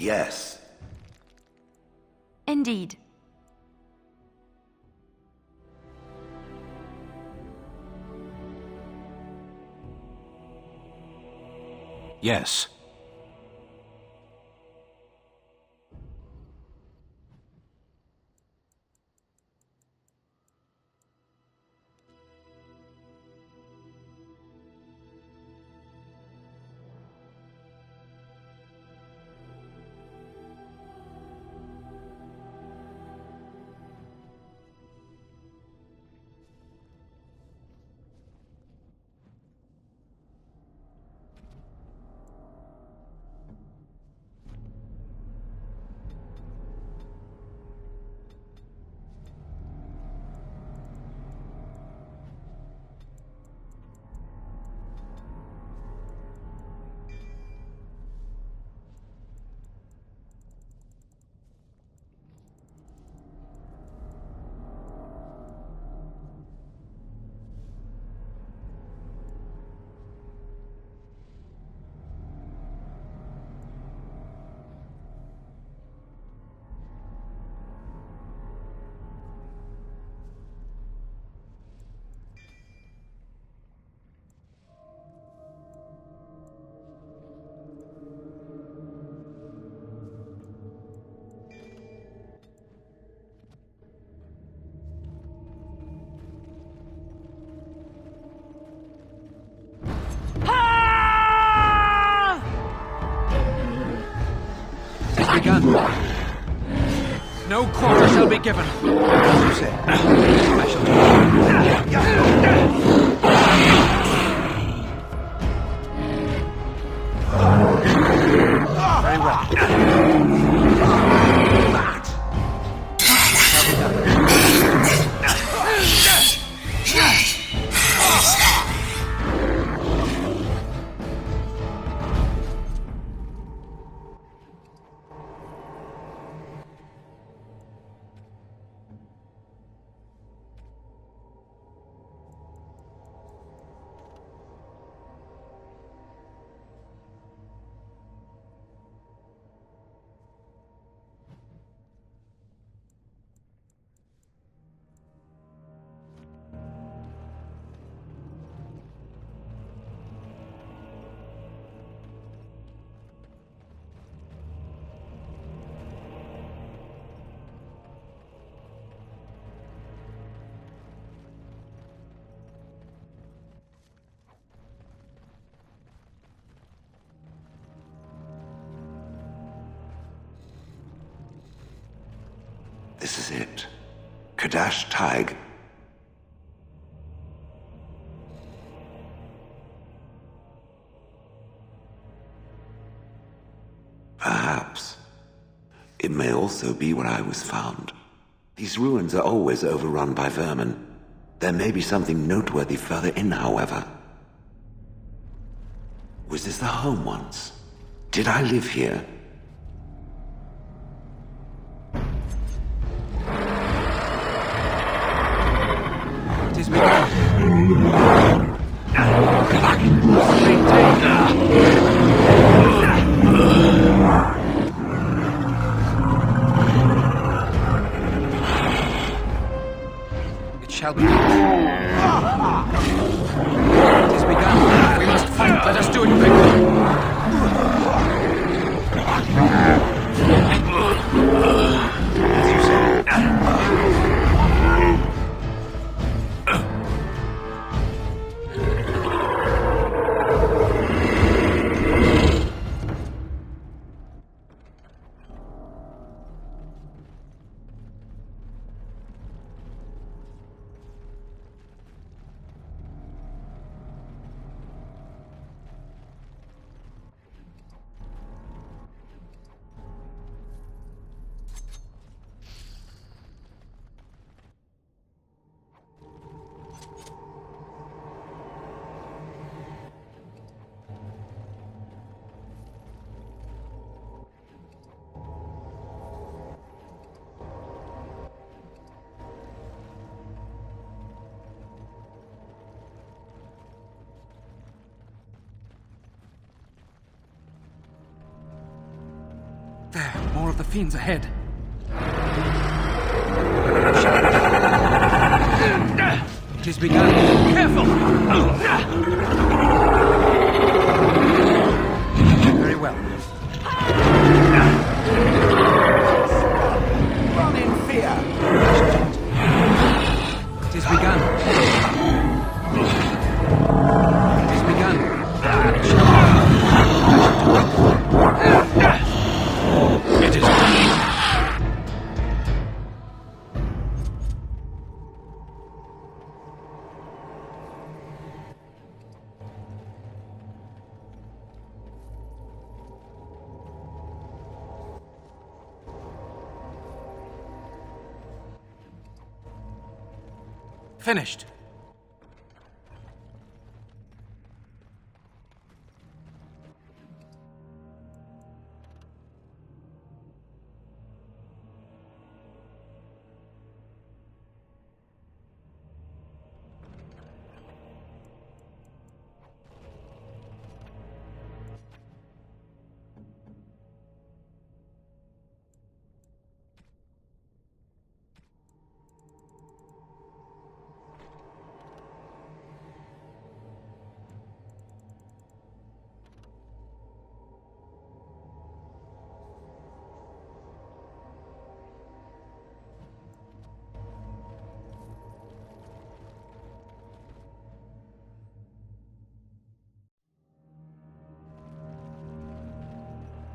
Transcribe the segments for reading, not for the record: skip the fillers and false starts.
Yes. Indeed. Yes. Begun. No quarter shall be given. As you say. I shall do very well. This is it. Kadash Taig. Perhaps. It may also be where I was found. These ruins are always overrun by vermin. There may be something noteworthy further in, however. Was this the home once? Did I live here? It is begun. It shall be. It is begun. We must fight. Let us do it quickly. As you say. There, more of the fiends ahead. It has begun. Careful! Very well. Run in fear! It has begun. It has begun. It is done. Finished.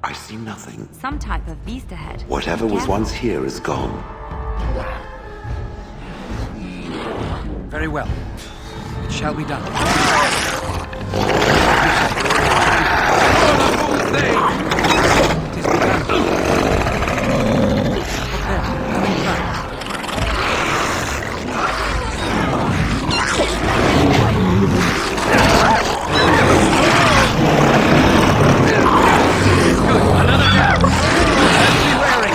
I see nothing. Some type of beast ahead. Whatever was Careful. once here is gone. Very well. It shall be done. It is begun. Up there, coming back. Another down. Let's be wary.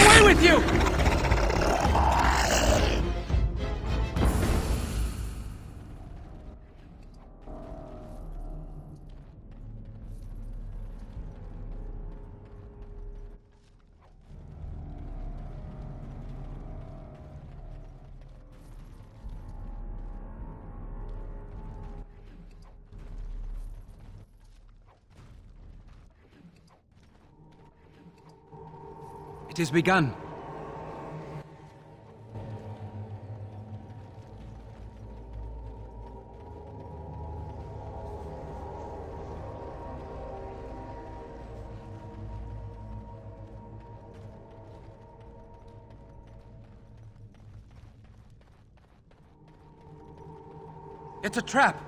Away with you! It has begun. It's a trap.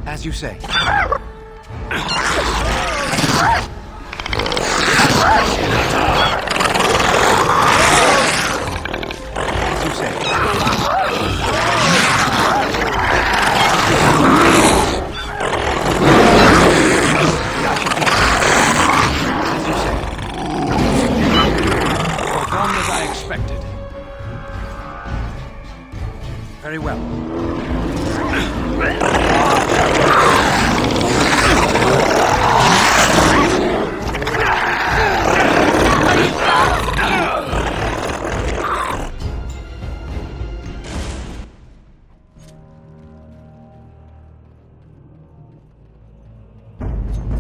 As you say. As you say. Performed as I expected. Very well.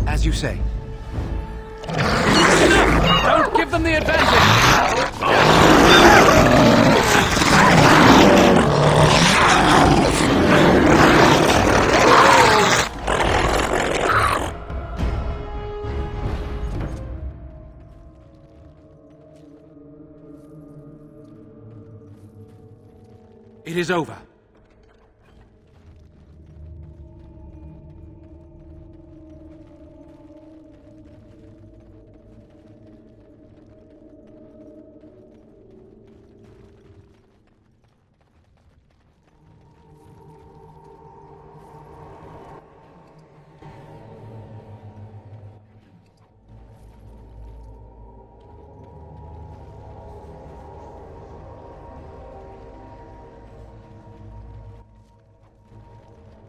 As you say. Enough! Don't give them the advantage! It is over.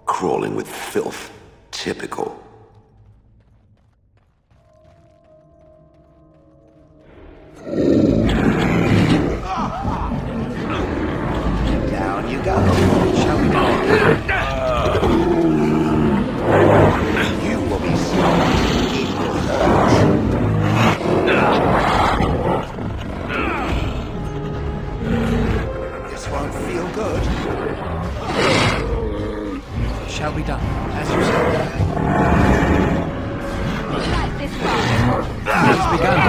Crawling with filth. Typical. Down you go. Shall we go? You will be strong. It will hurt. This won't feel good. Shall be done, as you said. Like this one. It's begun.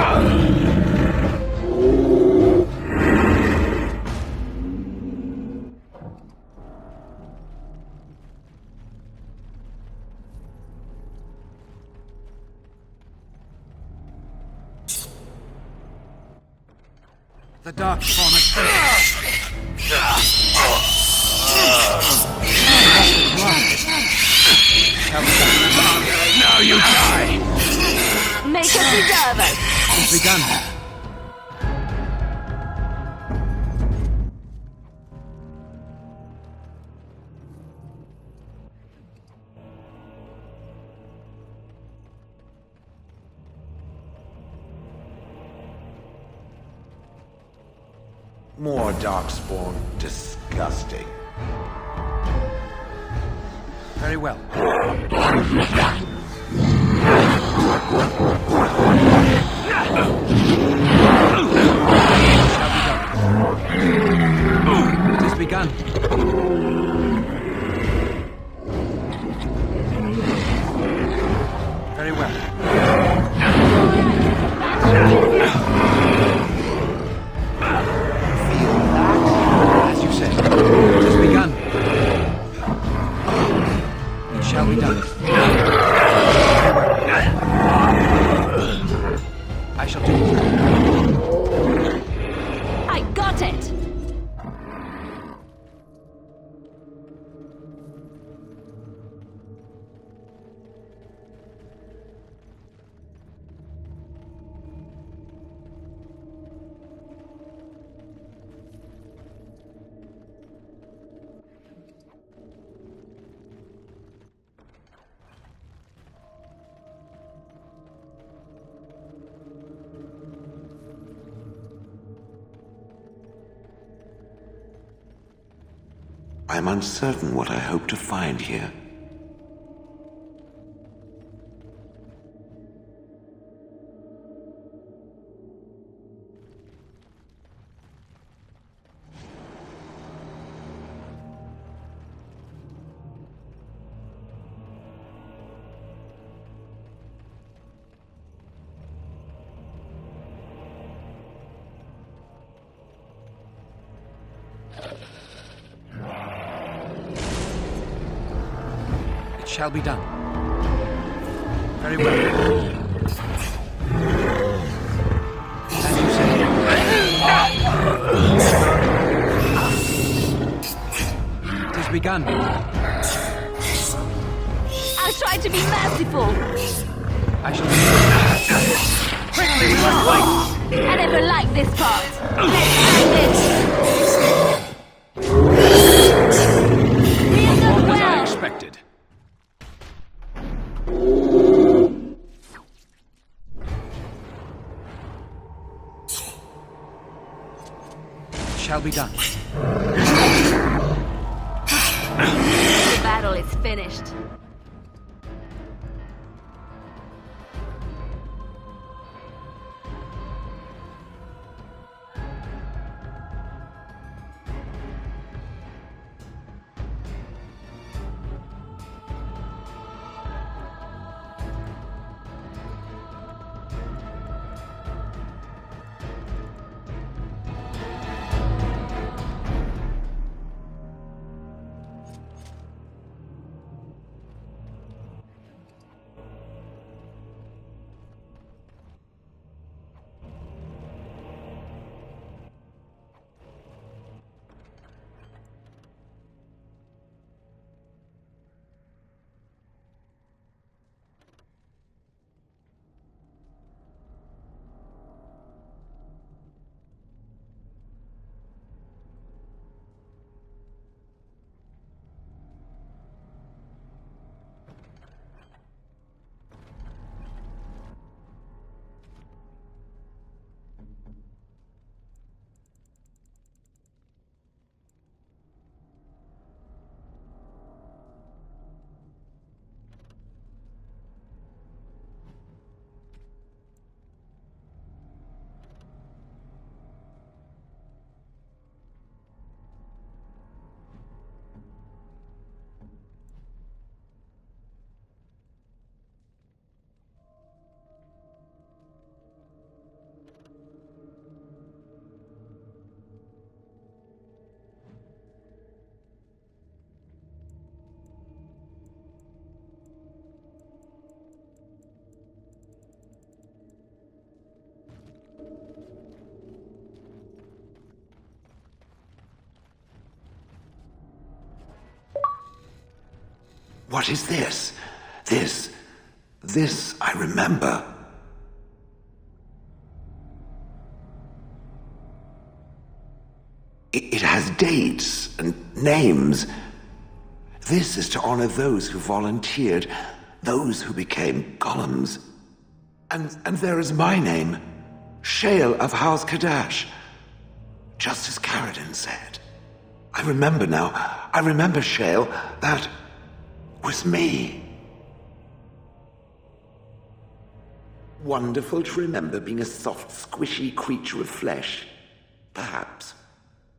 The dark form is finished. Now you die! Make us deserve it. It's begun. More darkspawn. Disgusting. Very well. It has begun. Very well. As you said, it has begun. It shall be done. I shall do it. I got it. I'm uncertain what I hope to find here. It shall be done. Very well. As you say. It has begun. I'll try to be merciful. I shall do it. Quickly, we must fight! I never liked this part. Let's end it. As I expected. It shall be done. The battle is finished. What is this? This I remember. It has dates and names. This is to honor those who volunteered, those who became golems. And there is my name, Shale of House Kadash. Just as Caradin said. I remember now. I remember, Shale. That was me. Wonderful to remember being a soft, squishy creature of flesh. Perhaps.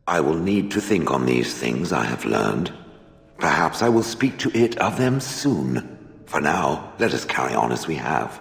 I will need to think on these things I have learned. Perhaps I will speak to it of them soon. For now, let us carry on as we have.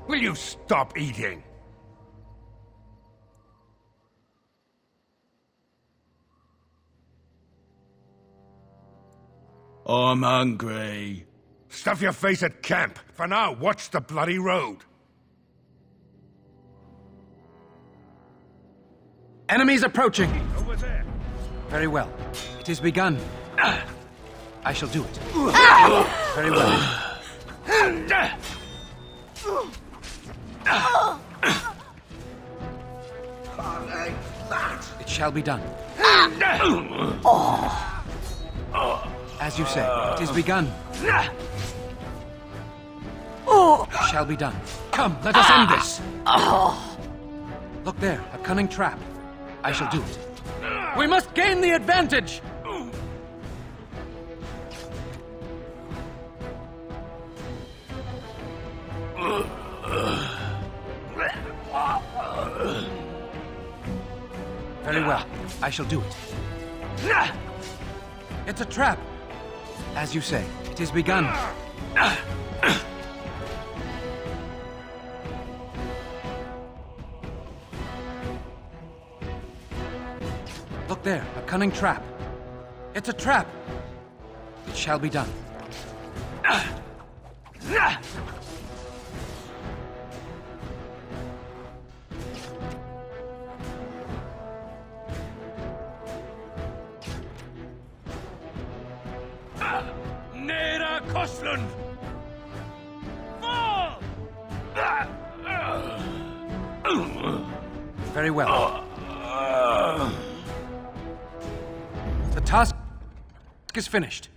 Will you stop eating? I'm hungry. Stuff your face at camp. For now, watch the bloody road. Enemies approaching. Over there. Very well. It is begun. I shall do it. Very well. It shall be done. As you say, it is begun. It shall be done. Come, let us end this. Look there, a cunning trap. I shall do it. We must gain the advantage! Very well. I shall do it. It's a trap. As you say, it is begun. Look there, a cunning trap. It's a trap. It shall be done. Nera Kostlund! Fall! Very well. The task is finished.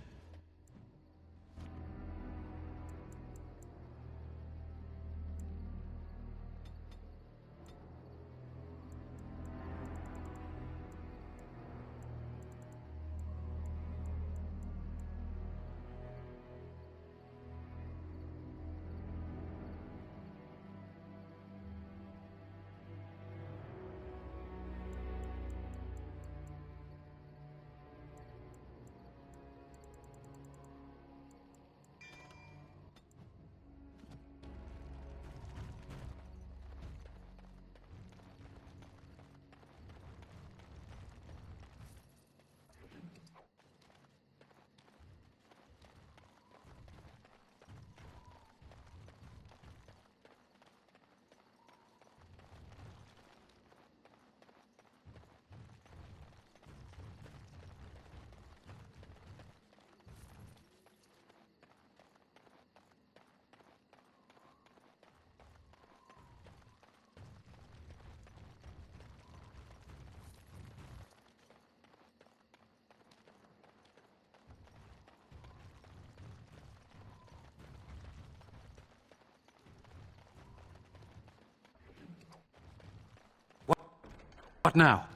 What now?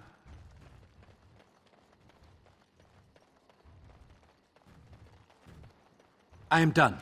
I am done.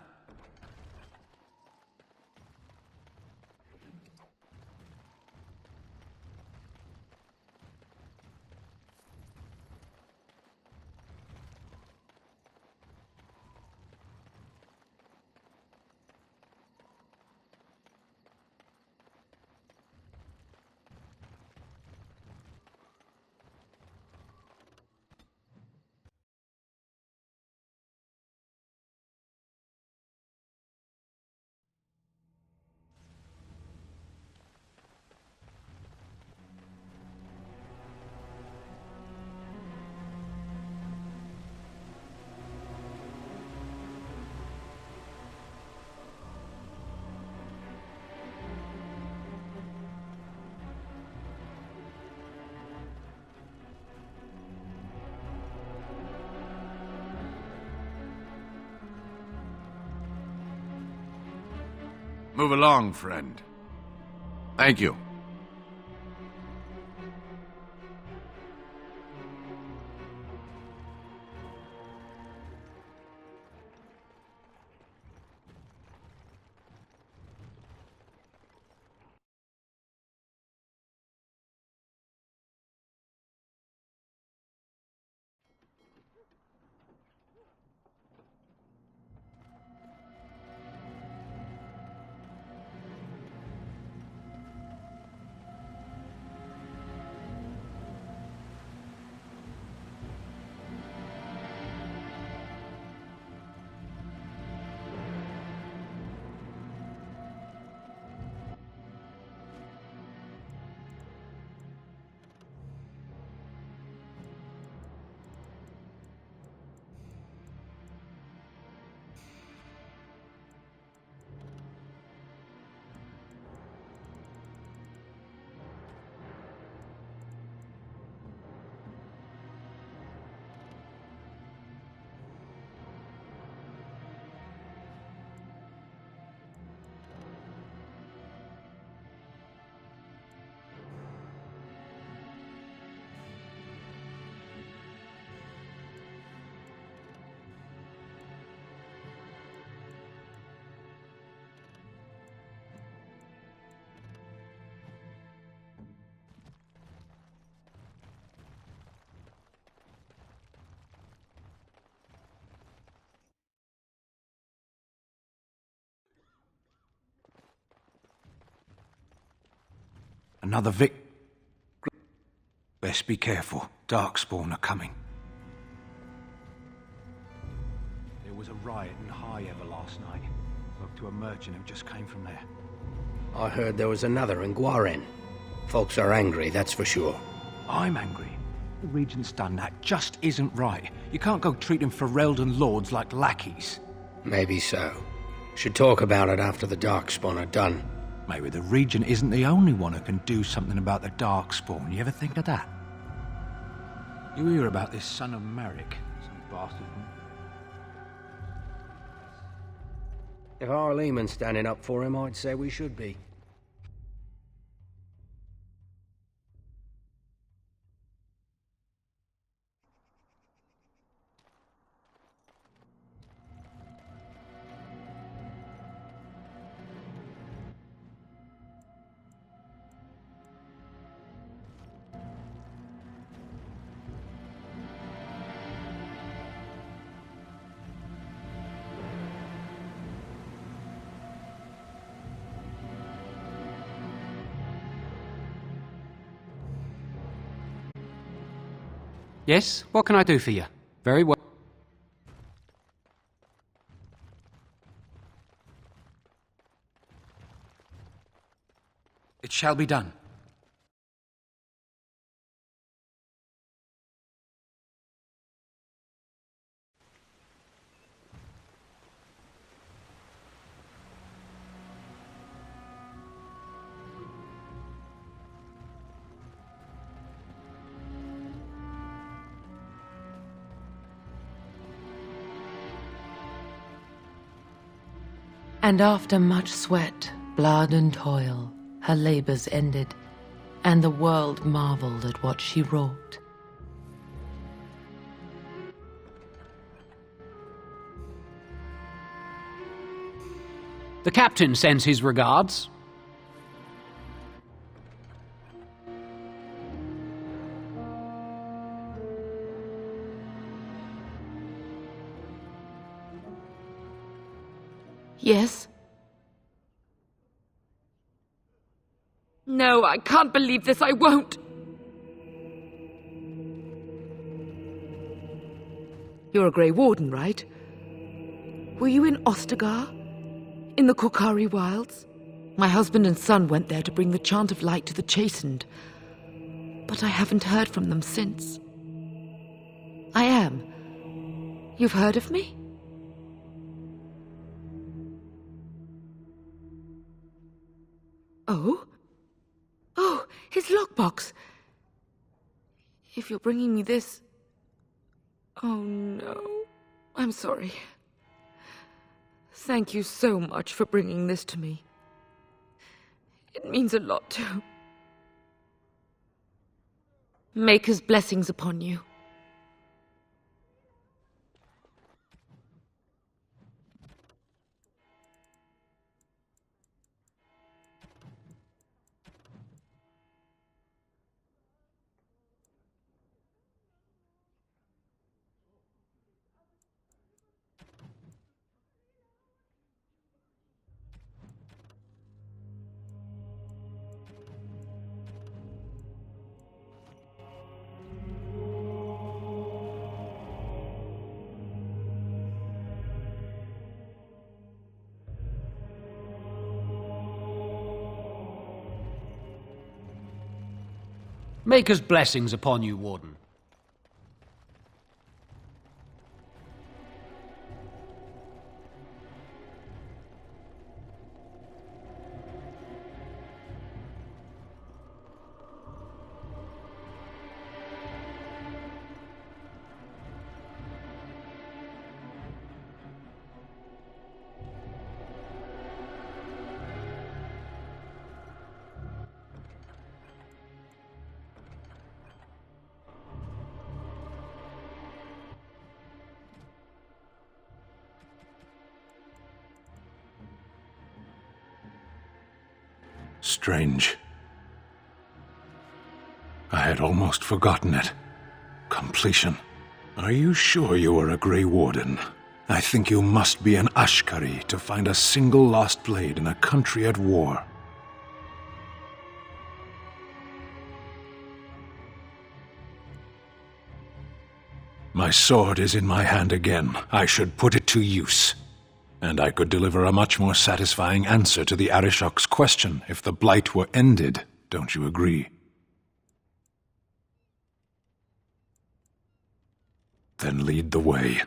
Move along, friend. Thank you. Another Vic. Best be careful. Darkspawn are coming. There was a riot in High Ever last night. Spoke to a merchant who just came from there. I heard there was another in Guaren. Folks are angry, that's for sure. I'm angry. The Regent's done that just isn't right. You can't go treating Ferelden lords like lackeys. Maybe so. Should talk about it after the Darkspawn are done. Maybe the Regent isn't the only one who can do something about the Darkspawn. You ever think of that? You hear about this son of Merrick, some bastard. If our Lehman's standing up for him, I'd say we should be. Yes? What can I do for you? Very well. It shall be done. And after much sweat, blood and toil, her labors ended. and the world marveled at what she wrought. The captain sends his regards. Yes? No, I can't believe this. I won't. You're a Grey Warden, right? Were you in Ostagar? In the Korkari Wilds? My husband and son went there to bring the chant of light to the chastened, but I haven't heard from them since. I am. You've heard of me? Oh? Oh, his lockbox! If you're bringing me this... Oh no. I'm sorry. Thank you so much for bringing this to me. It means a lot to... Maker's blessings upon you. Maker's blessings upon you, Warden. Strange. I had almost forgotten it. Completion. Are you sure you are a Grey Warden? I think you must be an Ashkari to find a single lost blade in a country at war. My sword is in my hand again. I should put it to use. And I could deliver a much more satisfying answer to the Arishok's question if the Blight were ended, don't you agree? Then lead the way.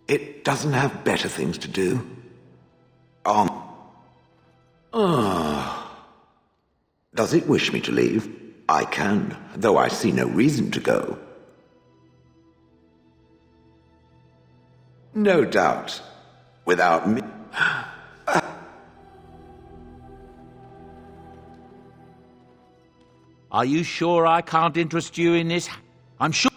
It doesn't have better things to do. Does it wish me to leave? I can, though I see no reason to go. No doubt. Without me... Are you sure I can't interest you in this? I'm sure...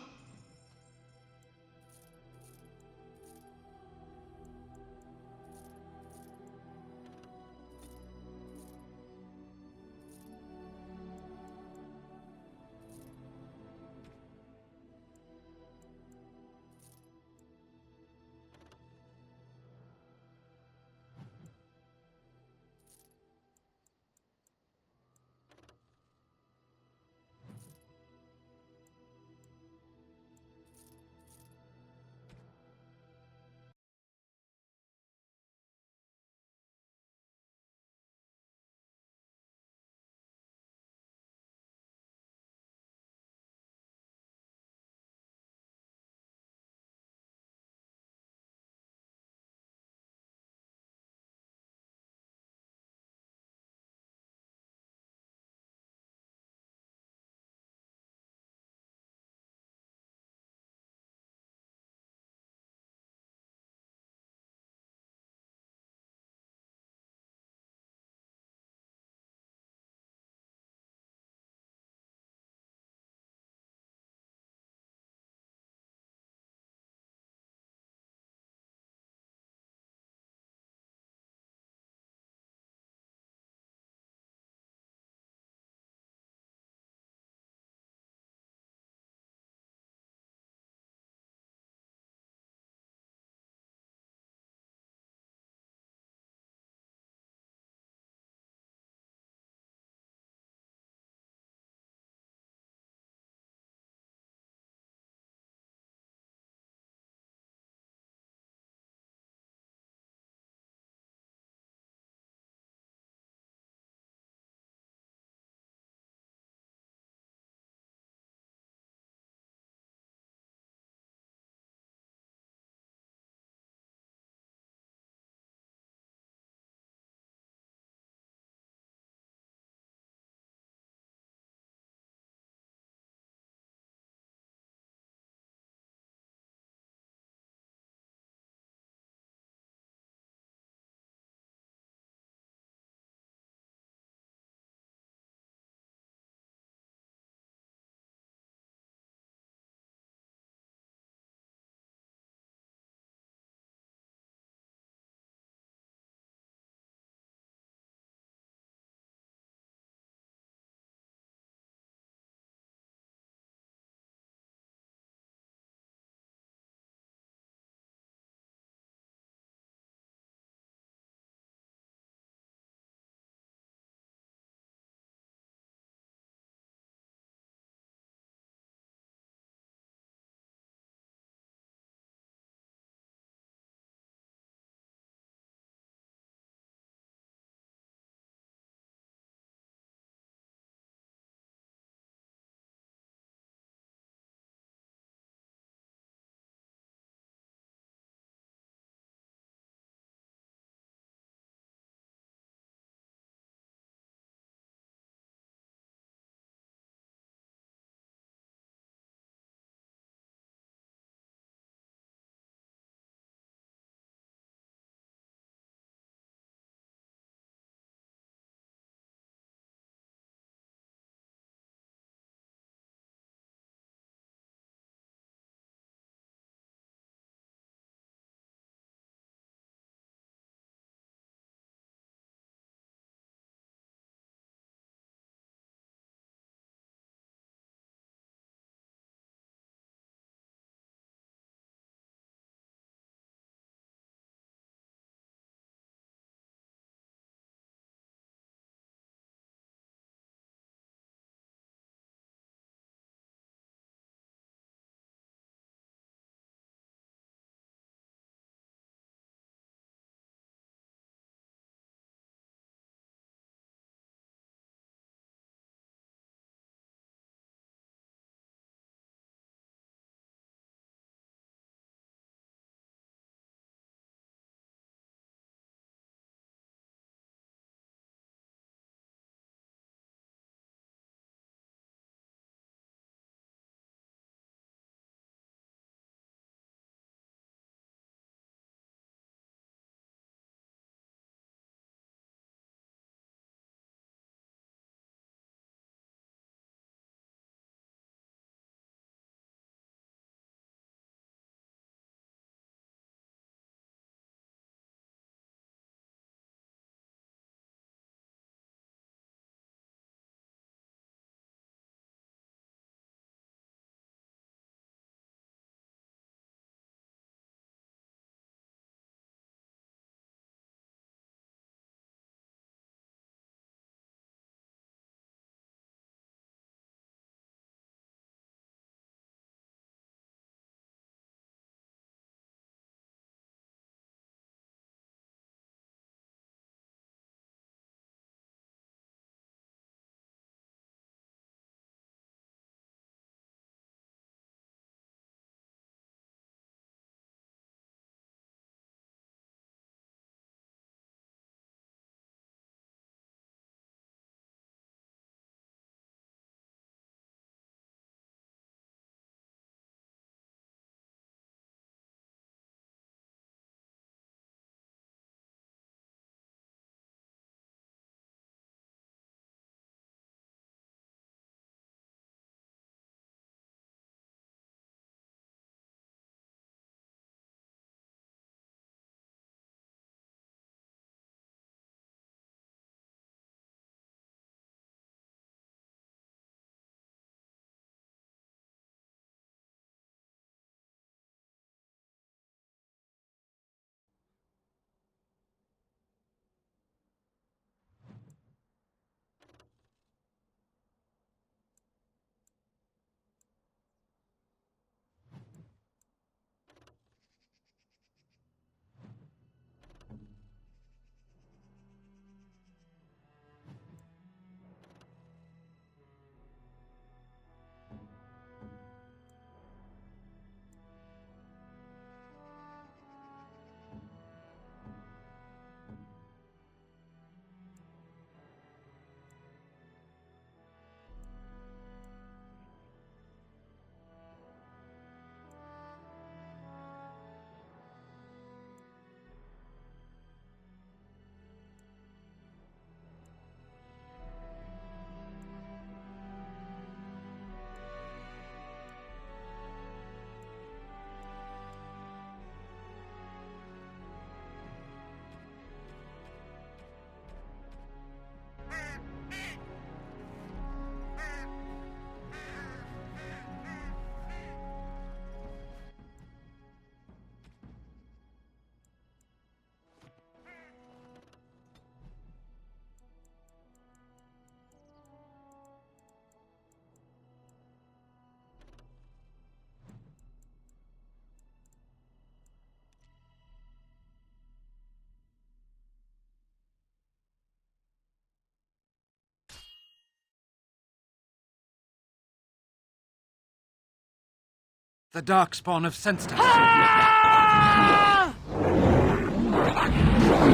The darkspawn of Sensters. It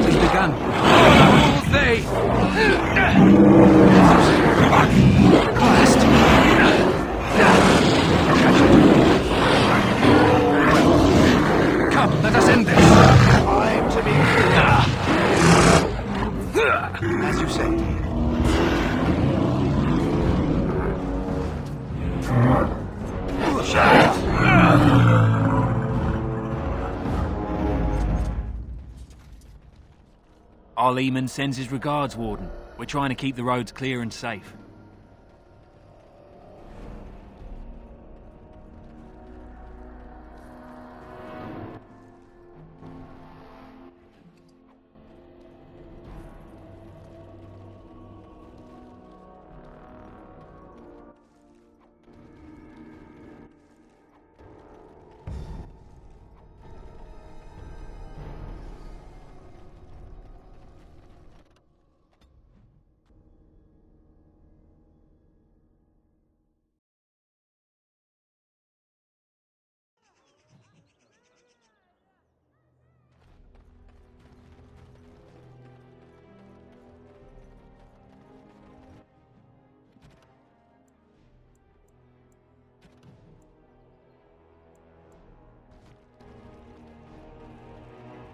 has begun. All they... Blast. Come, let us end this. Time to be clear. As you say. Our Lehman sends his regards, Warden. We're trying to keep the roads clear and safe.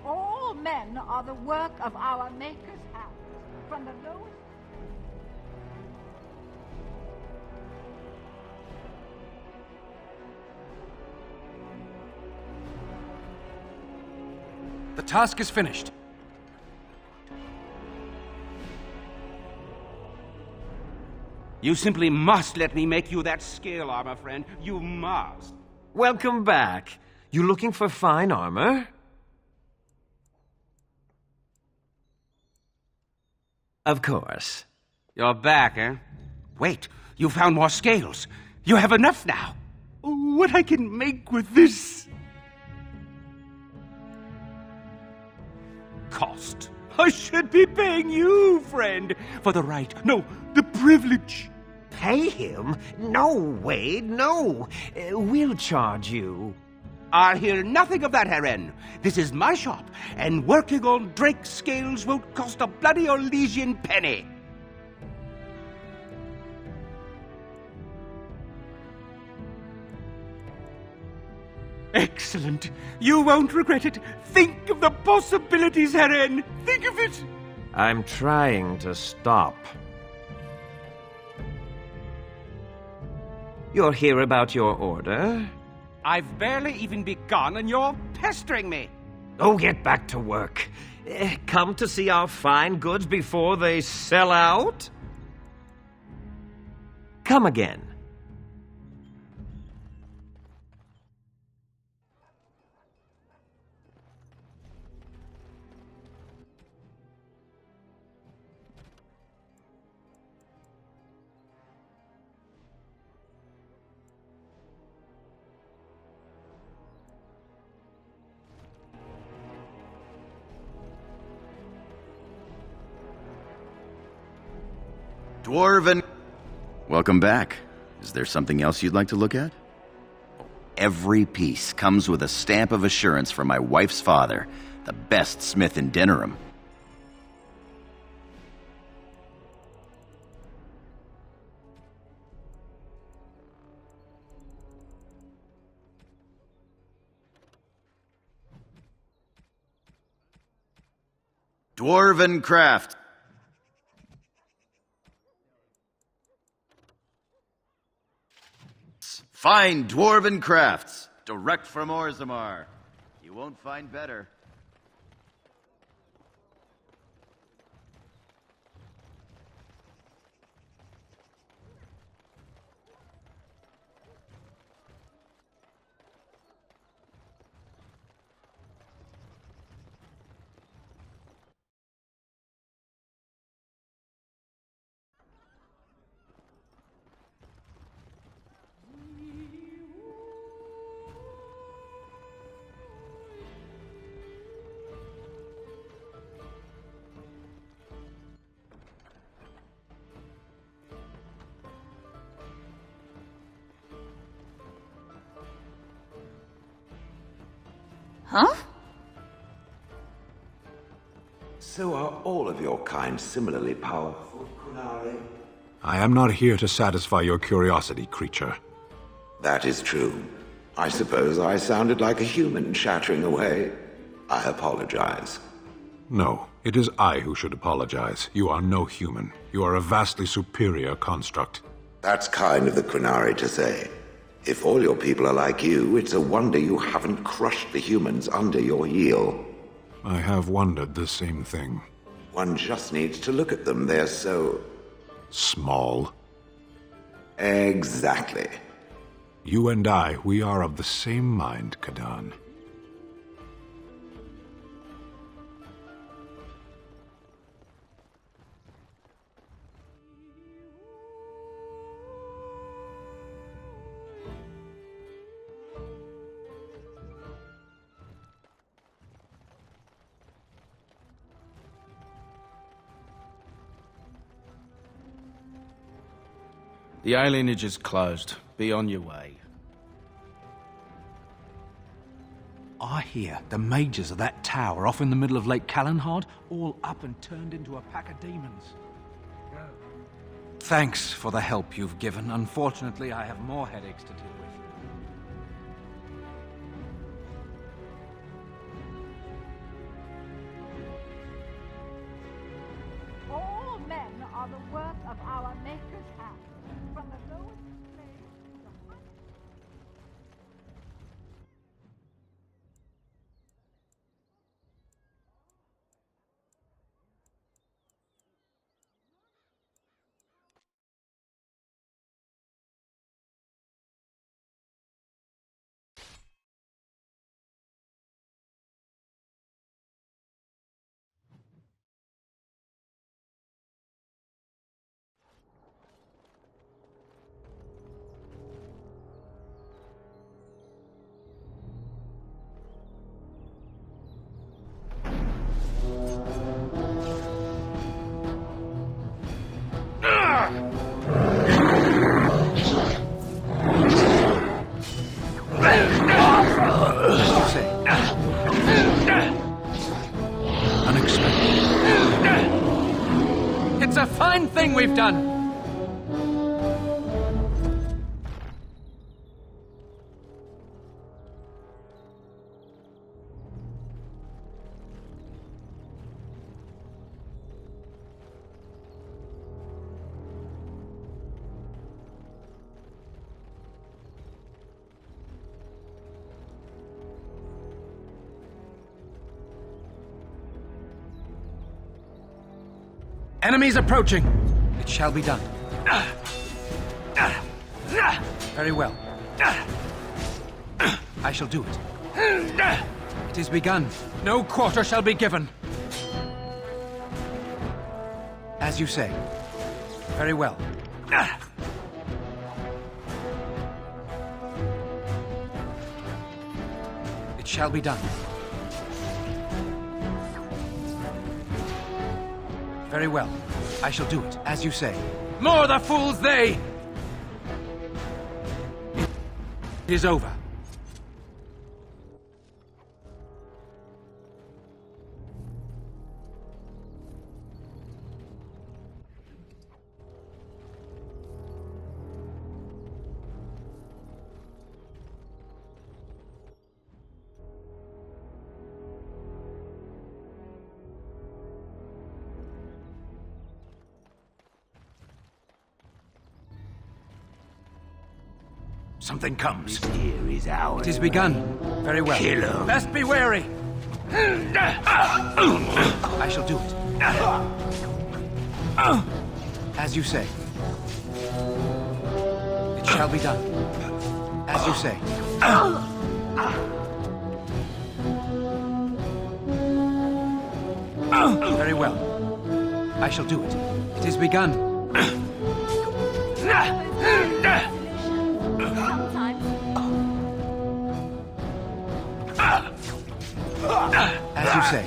All men are the work of our Maker's hands, from the lowest... The task is finished. You simply must let me make you that scale armor, friend. You must. Welcome back. You looking for fine armor? Of course. You're back, eh? Wait, you found more scales. You have enough now. What I can make with this... cost. I should be paying you, friend, for the right, no, the privilege. Pay him? No, Wade, no. We'll charge you. I'll hear nothing of that, Herren. This is my shop, and working on Drake scales won't cost a bloody Orlesian penny. Excellent. You won't regret it. Think of the possibilities, Herren. Think of it. I'm trying to stop. You're here about your order? I've barely even begun, and you're pestering me. Go get back to work. Come to see our fine goods before they sell out? Come again. Dwarven... Welcome back. Is there something else you'd like to look at? Every piece comes with a stamp of assurance from my wife's father, the best smith in Denerim. Dwarven craft. Fine dwarven crafts, direct from Orzammar. You won't find better. Huh? So are all of your kind similarly powerful, Kunari? I am not here to satisfy your curiosity, creature. That is true. I suppose I sounded like a human chattering away. I apologize. No, it is I who should apologize. You are no human. You are a vastly superior construct. That's kind of the Kunari to say. If all your people are like you, it's a wonder you haven't crushed the humans under your heel. I have wondered the same thing. One just needs to look at them. They're so... small. Exactly. You and I, we are of the same mind, Kadan. The alienage is closed. Be on your way. I hear the majors of that tower off in the middle of Lake Callanhard all up and turned into a pack of demons. Thanks for the help you've given. Unfortunately, I have more headaches to deal with. All men are the work of our Maker's hand, from the lowest slave to the highest. It's a fine thing we've done! Enemies approaching! It shall be done. Very well. I shall do it. It is begun. No quarter shall be given. As you say. Very well. It shall be done. Very well. I shall do it, as you say. More the fools they! It is over. Something comes. This here is ours. It is begun. Very well. Kill 'em. Best be wary. I shall do it. As you say. It shall be done. As you say. Very well. I shall do it. It is begun. As you say.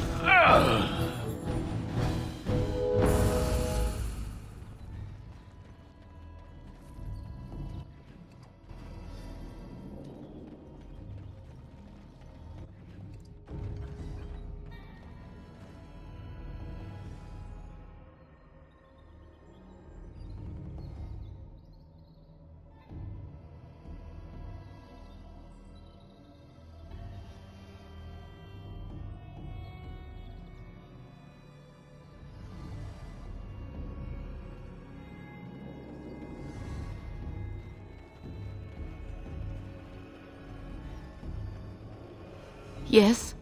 Yes?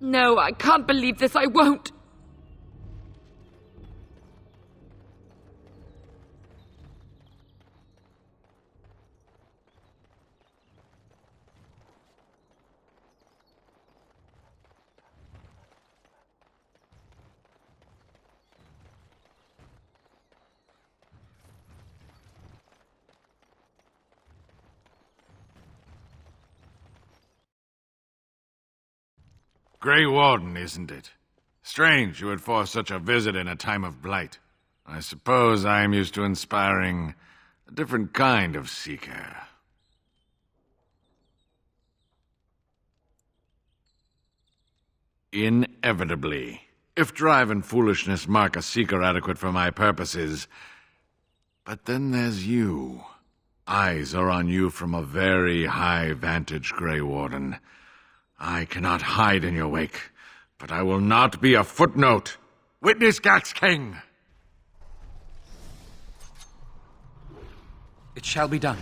No, I can't believe this. I won't. Grey Warden, isn't it? Strange you would force such a visit in a time of blight. I suppose I am used to inspiring a different kind of seeker. Inevitably. If drive and foolishness mark a seeker adequate for my purposes. But then there's you. Eyes are on you from a very high vantage, Grey Warden. I cannot hide in your wake, but I will not be a footnote. Witness Gax King! It shall be done.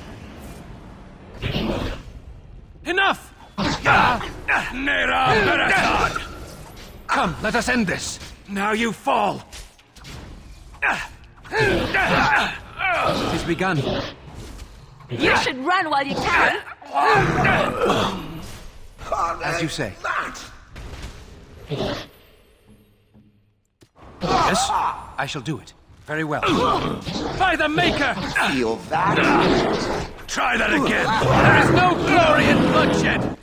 Enough! Come, let us end this. Now you fall. It is begun. You should run while you can. As you say. Yes, I shall do it. Very well. By the Maker! Feel that? Try that again! There is no glory in bloodshed!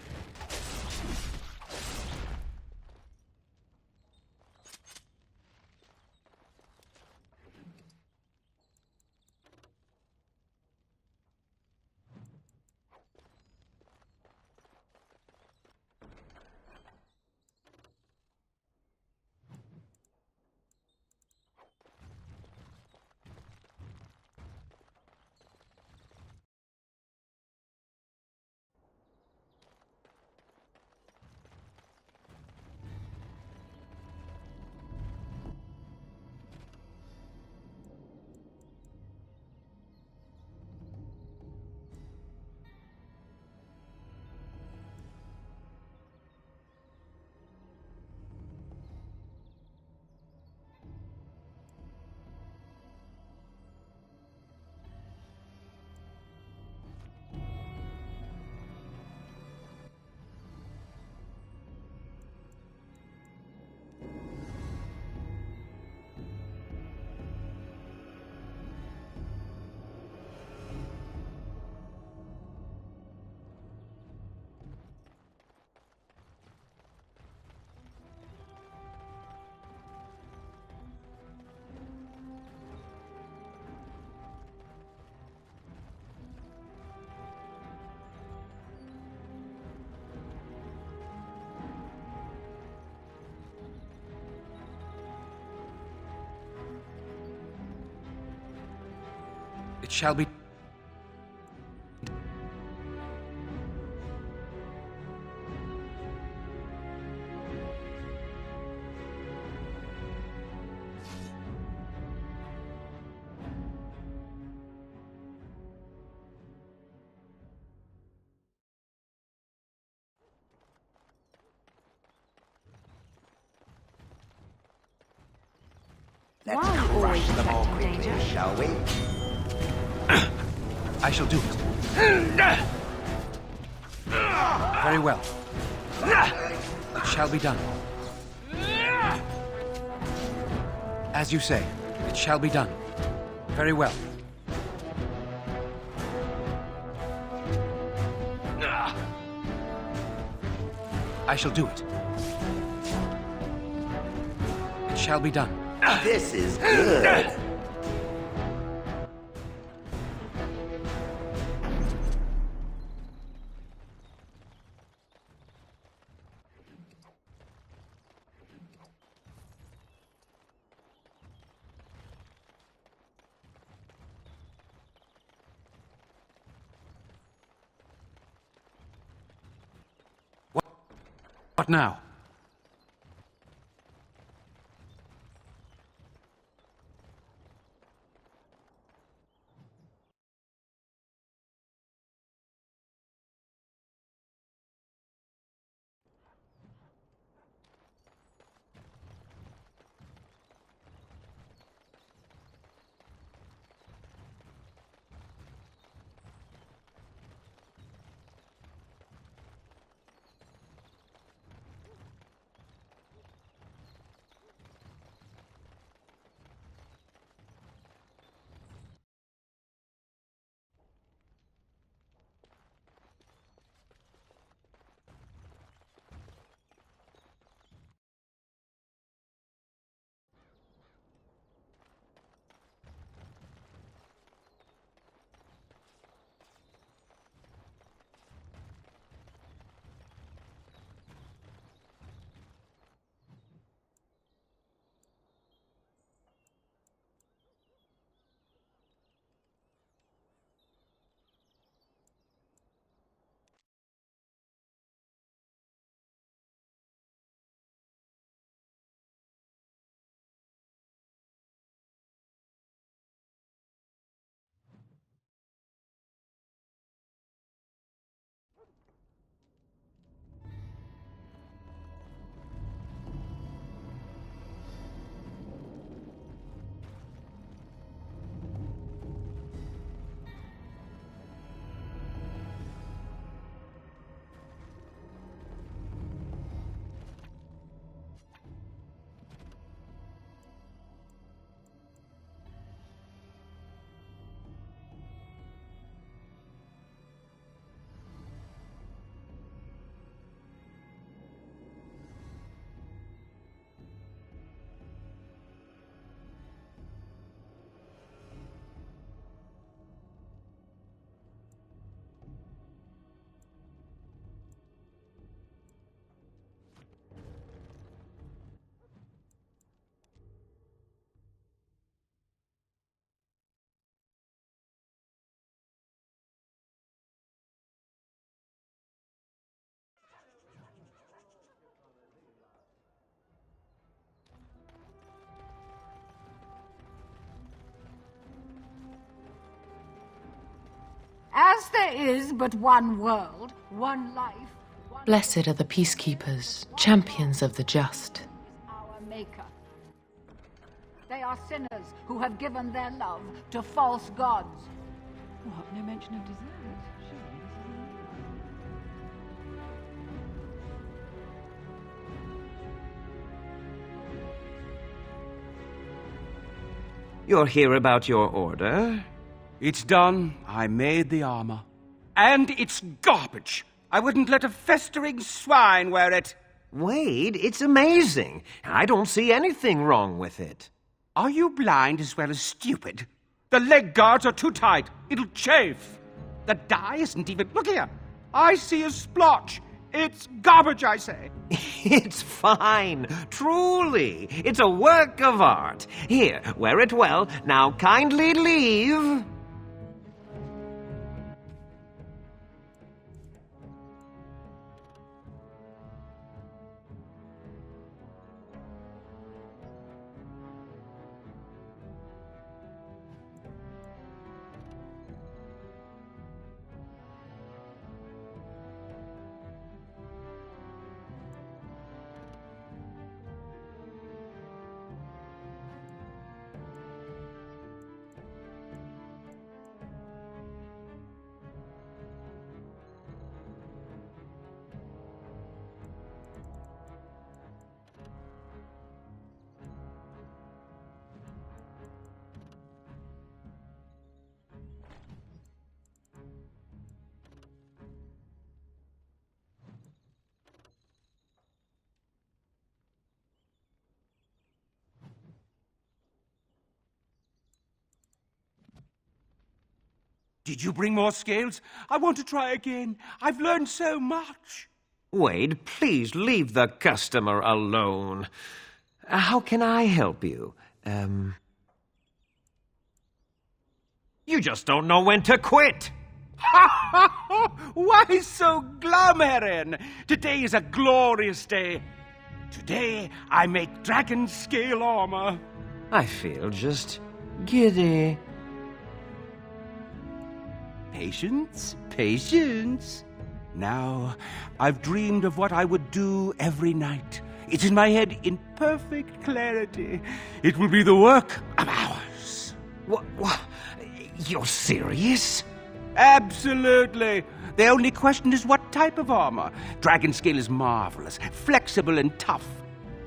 It shall be... Let's crush them all quickly, shall we? I shall do it. Very well. It shall be done. As you say, it shall be done. Very well. I shall do it. It shall be done. This is good. What now? As there is but one world, one life, one Blessed are the peacekeepers, champions of the just. our Maker. They are sinners who have given their love to false gods. What? No mention of desires? You're here about your order? It's done. I made the armor. And it's garbage. I wouldn't let a festering swine wear it. Wade, it's amazing. I don't see anything wrong with it. Are you blind as well as stupid? The leg guards are too tight. It'll chafe. The dye isn't even... Look here. I see a splotch. It's garbage, I say. It's fine. Truly. It's a work of art. Here, wear it well. Now kindly leave. Did you bring more scales? I want to try again. I've learned so much. Wade, please leave the customer alone. How can I help you? You just don't know when to quit. Why so glum, Heron? Today is a glorious day. Today I make dragon scale armor. I feel just giddy. Patience, patience. Now, I've dreamed of what I would do every night. It's in my head in perfect clarity. It will be the work of hours. What? You're serious? Absolutely. The only question is what type of armor. Dragon scale is marvelous, flexible and tough.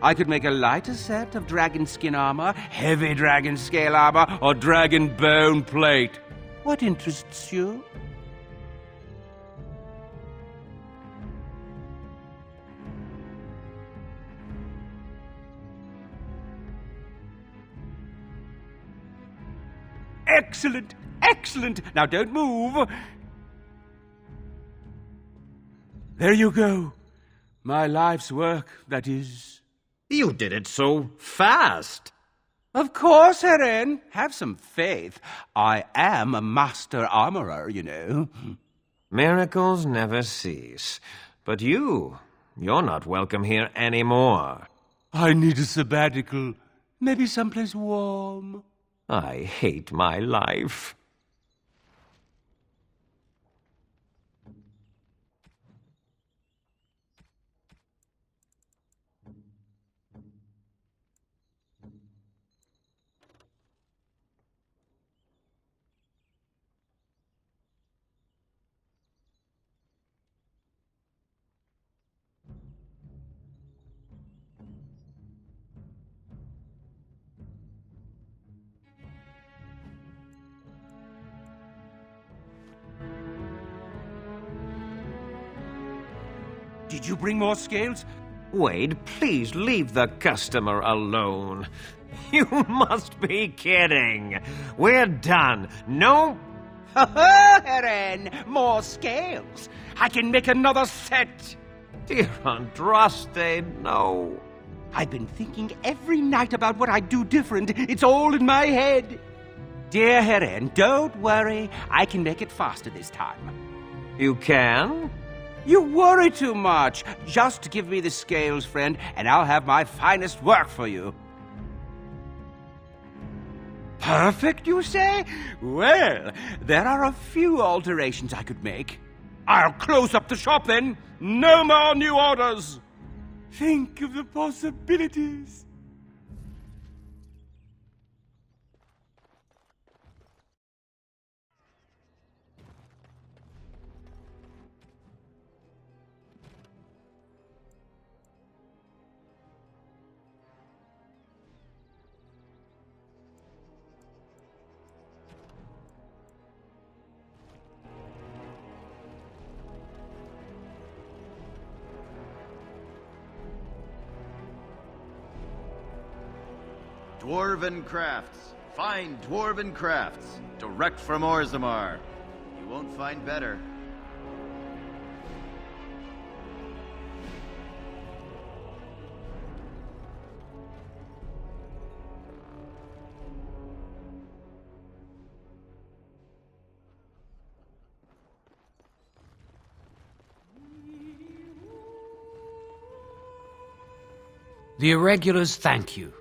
I could make a lighter set of dragon skin armor, heavy dragon scale armor, or dragon bone plate. What interests you? Excellent! Excellent! Now don't move! There you go. My life's work, that is. You did it so fast. Of course, Heron. Have some faith. I am a master armorer, you know. Miracles never cease. But you're not welcome here anymore. I need a sabbatical. Maybe someplace warm. I hate my life. Did you bring more scales? Wade, please leave the customer alone. You must be kidding. We're done. No. Heron, more scales. I can make another set. Dear Andraste, no. I've been thinking every night about what I'd do different. It's all in my head. Dear Heron, don't worry. I can make it faster this time. You can? You worry too much. Just give me the scales, friend, and I'll have my finest work for you. Perfect, you say? Well, there are a few alterations I could make. I'll close up the shop then. No more new orders. Think of the possibilities. Dwarven crafts. Fine dwarven crafts. Direct from Orzammar. You won't find better. The Irregulars thank you.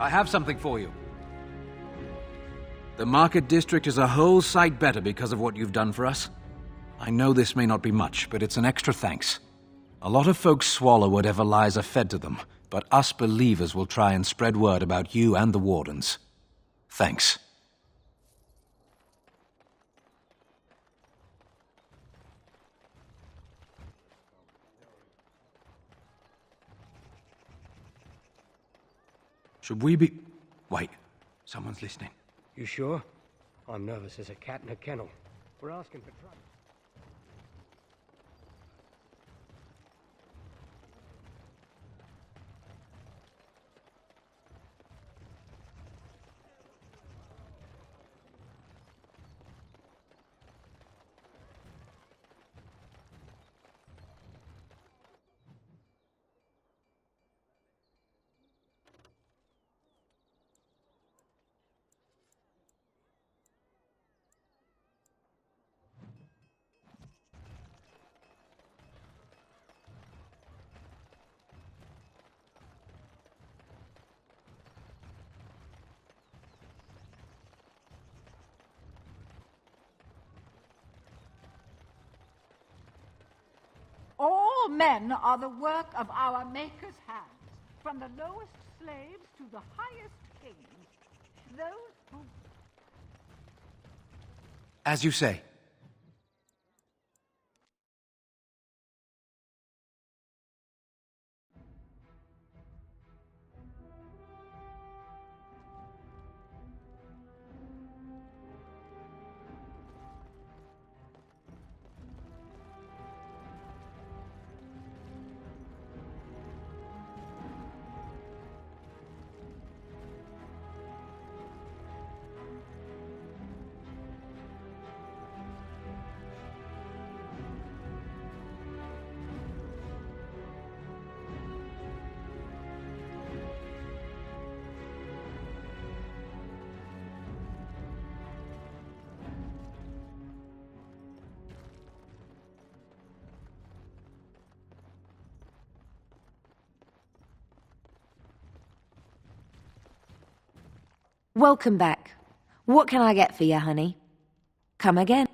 I have something for you. The Market District is a whole sight better because of what you've done for us. I know this may not be much, but it's an extra thanks. A lot of folks swallow whatever lies are fed to them, but us believers will try and spread word about you and the Wardens. Thanks. Should we be... Wait, someone's listening. You sure? I'm nervous as a cat in a kennel. We're asking for trouble. All men are the work of our Maker's hands, from the lowest slaves to the highest kings. Those who... As you say. Welcome back. What can I get for you, honey? Come again.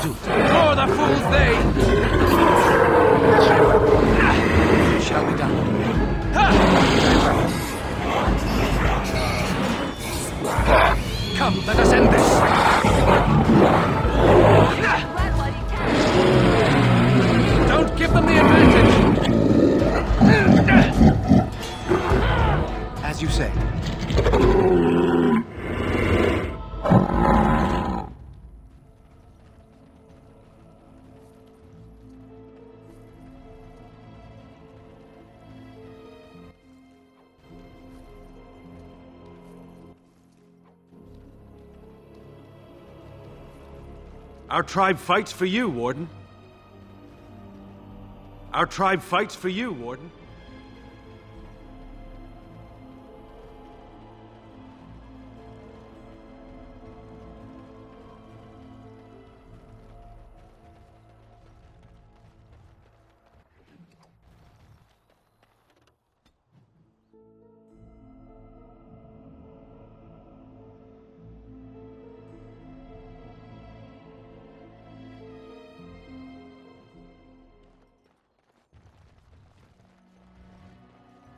do it. Oh, the fools they! Shall we done? Come, let us end this! Don't give them the advantage! As you say. Our tribe fights for you, Warden. Our tribe fights for you, Warden.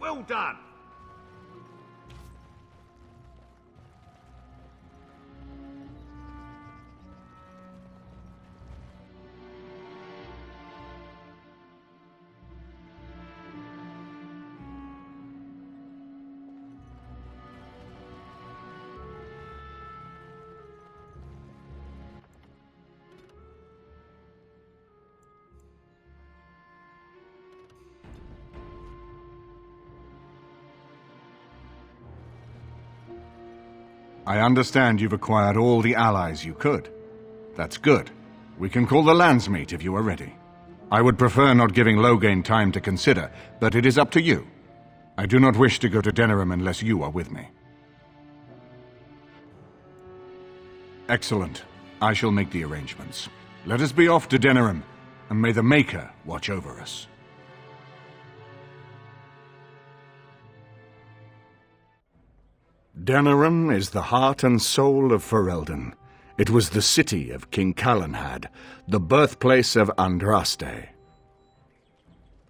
Well done. I understand you've acquired all the allies you could. That's good. We can call the Landsmeet if you are ready. I would prefer not giving Loghain time to consider, but it is up to you. I do not wish to go to Denerim unless you are with me. Excellent. I shall make the arrangements. Let us be off to Denerim, and may the Maker watch over us. Denerim is the heart and soul of Ferelden. It was the city of King Calenhad, the birthplace of Andraste.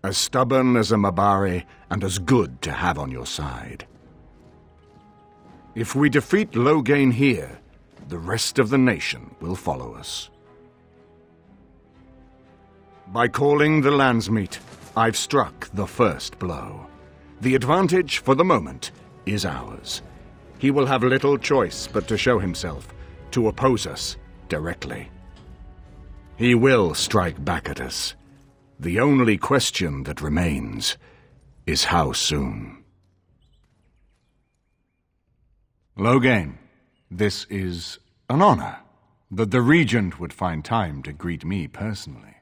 As stubborn as a Mabari, and as good to have on your side. If we defeat Loghain here, the rest of the nation will follow us. By calling the Landsmeet, I've struck the first blow. The advantage, for the moment, is ours. He will have little choice but to show himself, to oppose us directly. He will strike back at us. The only question that remains is how soon. Loghain, this is an honor, that the Regent would find time to greet me personally.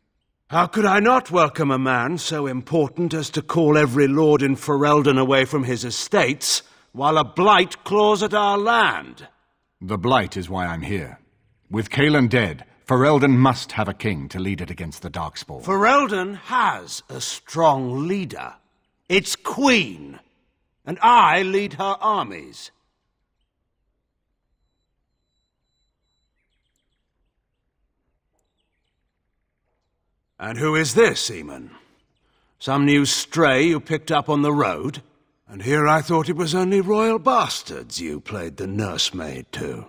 How could I not welcome a man so important as to call every lord in Ferelden away from his estates, while a blight claws at our land? The blight is why I'm here. With Cailan dead, Ferelden must have a king to lead it against the Darkspawn. Ferelden has a strong leader. Its queen. And I lead her armies. And who is this, Eamon? Some new stray you picked up on the road? And here I thought it was only royal bastards you played the nursemaid to.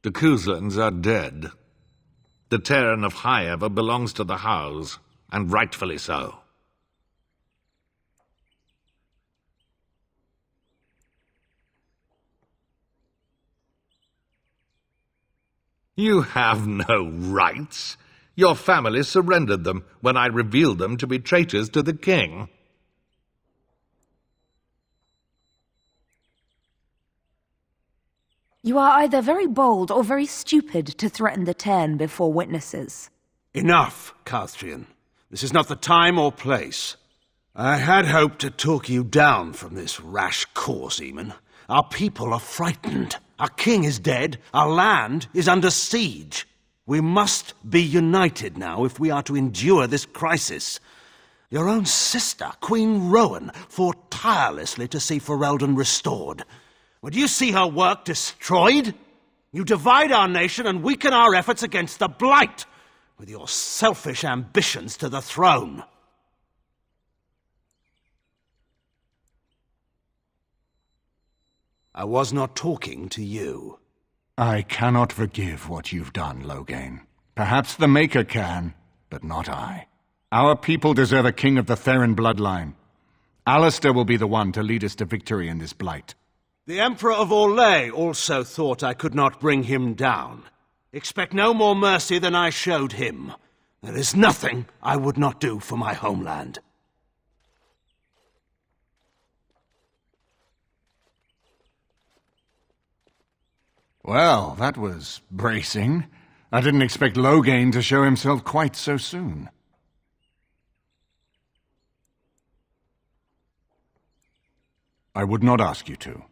The Kuzlans are dead. The Terran of Highever belongs to the House, and rightfully so. You have no rights. Your family surrendered them when I revealed them to be traitors to the king. You are either very bold or very stupid to threaten the Tern before witnesses. Enough, Carthrian. This is not the time or place. I had hoped to talk you down from this rash course, Eamon. Our people are frightened. Our king is dead. Our land is under siege. We must be united now if we are to endure this crisis. Your own sister, Queen Rowan, fought tirelessly to see Ferelden restored. Would you see her work destroyed? You divide our nation and weaken our efforts against the Blight, with your selfish ambitions to the throne. I was not talking to you. I cannot forgive what you've done, Loghain. Perhaps the Maker can, but not I. Our people deserve a king of the Theron bloodline. Alistair will be the one to lead us to victory in this Blight. The Emperor of Orlais also thought I could not bring him down. Expect no more mercy than I showed him. There is nothing I would not do for my homeland. Well, that was bracing. I didn't expect Loghain to show himself quite so soon. I would not ask you to,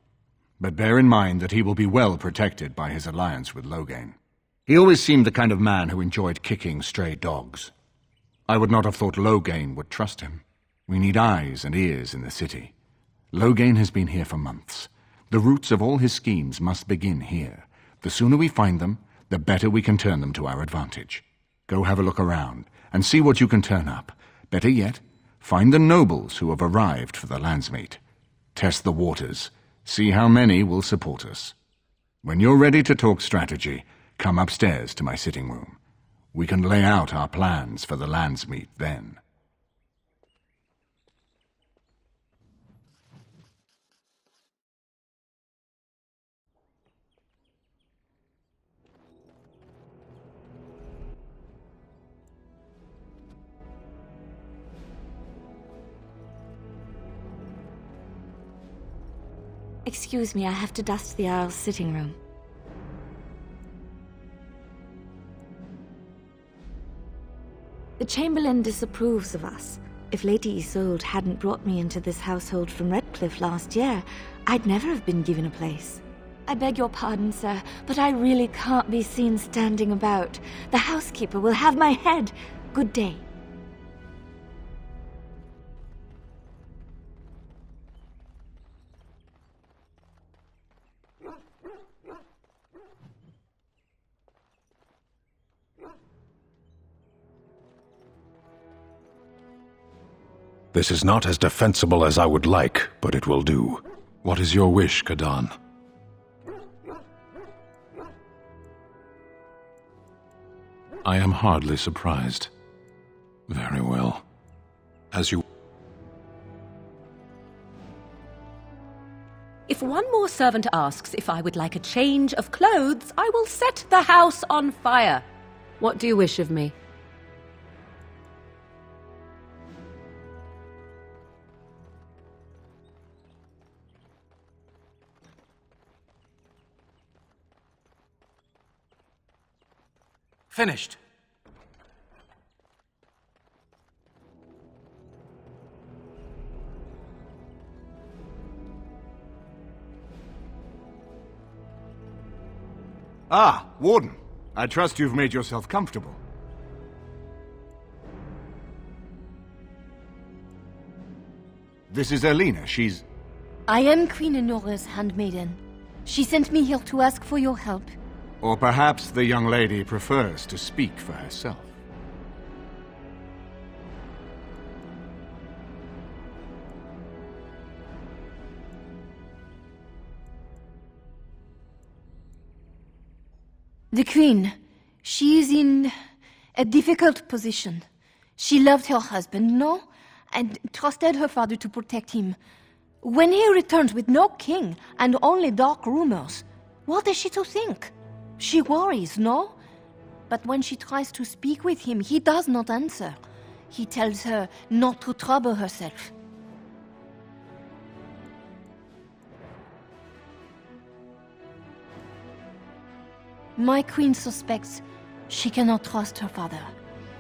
but bear in mind that he will be well protected by his alliance with Loghain. He always seemed the kind of man who enjoyed kicking stray dogs. I would not have thought Loghain would trust him. We need eyes and ears in the city. Loghain has been here for months. The roots of all his schemes must begin here. The sooner we find them, the better we can turn them to our advantage. Go have a look around, and see what you can turn up. Better yet, find the nobles who have arrived for the Landsmeet. Test the waters. See how many will support us. When you're ready to talk strategy, come upstairs to my sitting room. We can lay out our plans for the Landsmeet then. Excuse me, I have to dust the Earl's sitting room. The Chamberlain disapproves of us. If Lady Isolde hadn't brought me into this household from Redcliffe last year, I'd never have been given a place. I beg your pardon, sir, but I really can't be seen standing about. The housekeeper will have my head. Good day. This is not as defensible as I would like, but it will do. What is your wish, Kadan? I am hardly surprised. Very well. As you... If one more servant asks if I would like a change of clothes, I will set the house on fire. What do you wish of me? Finished. Ah, Warden. I trust you've made yourself comfortable. This is Elena. She's... I am Queen Enora's handmaiden. She sent me here to ask for your help. Or perhaps the young lady prefers to speak for herself. The Queen, she is in a difficult position. She loved her husband, no? And trusted her father to protect him. When he returns with no king and only dark rumors, what is she to think? She worries, no? But when she tries to speak with him, he does not answer. He tells her not to trouble herself. My queen suspects she cannot trust her father.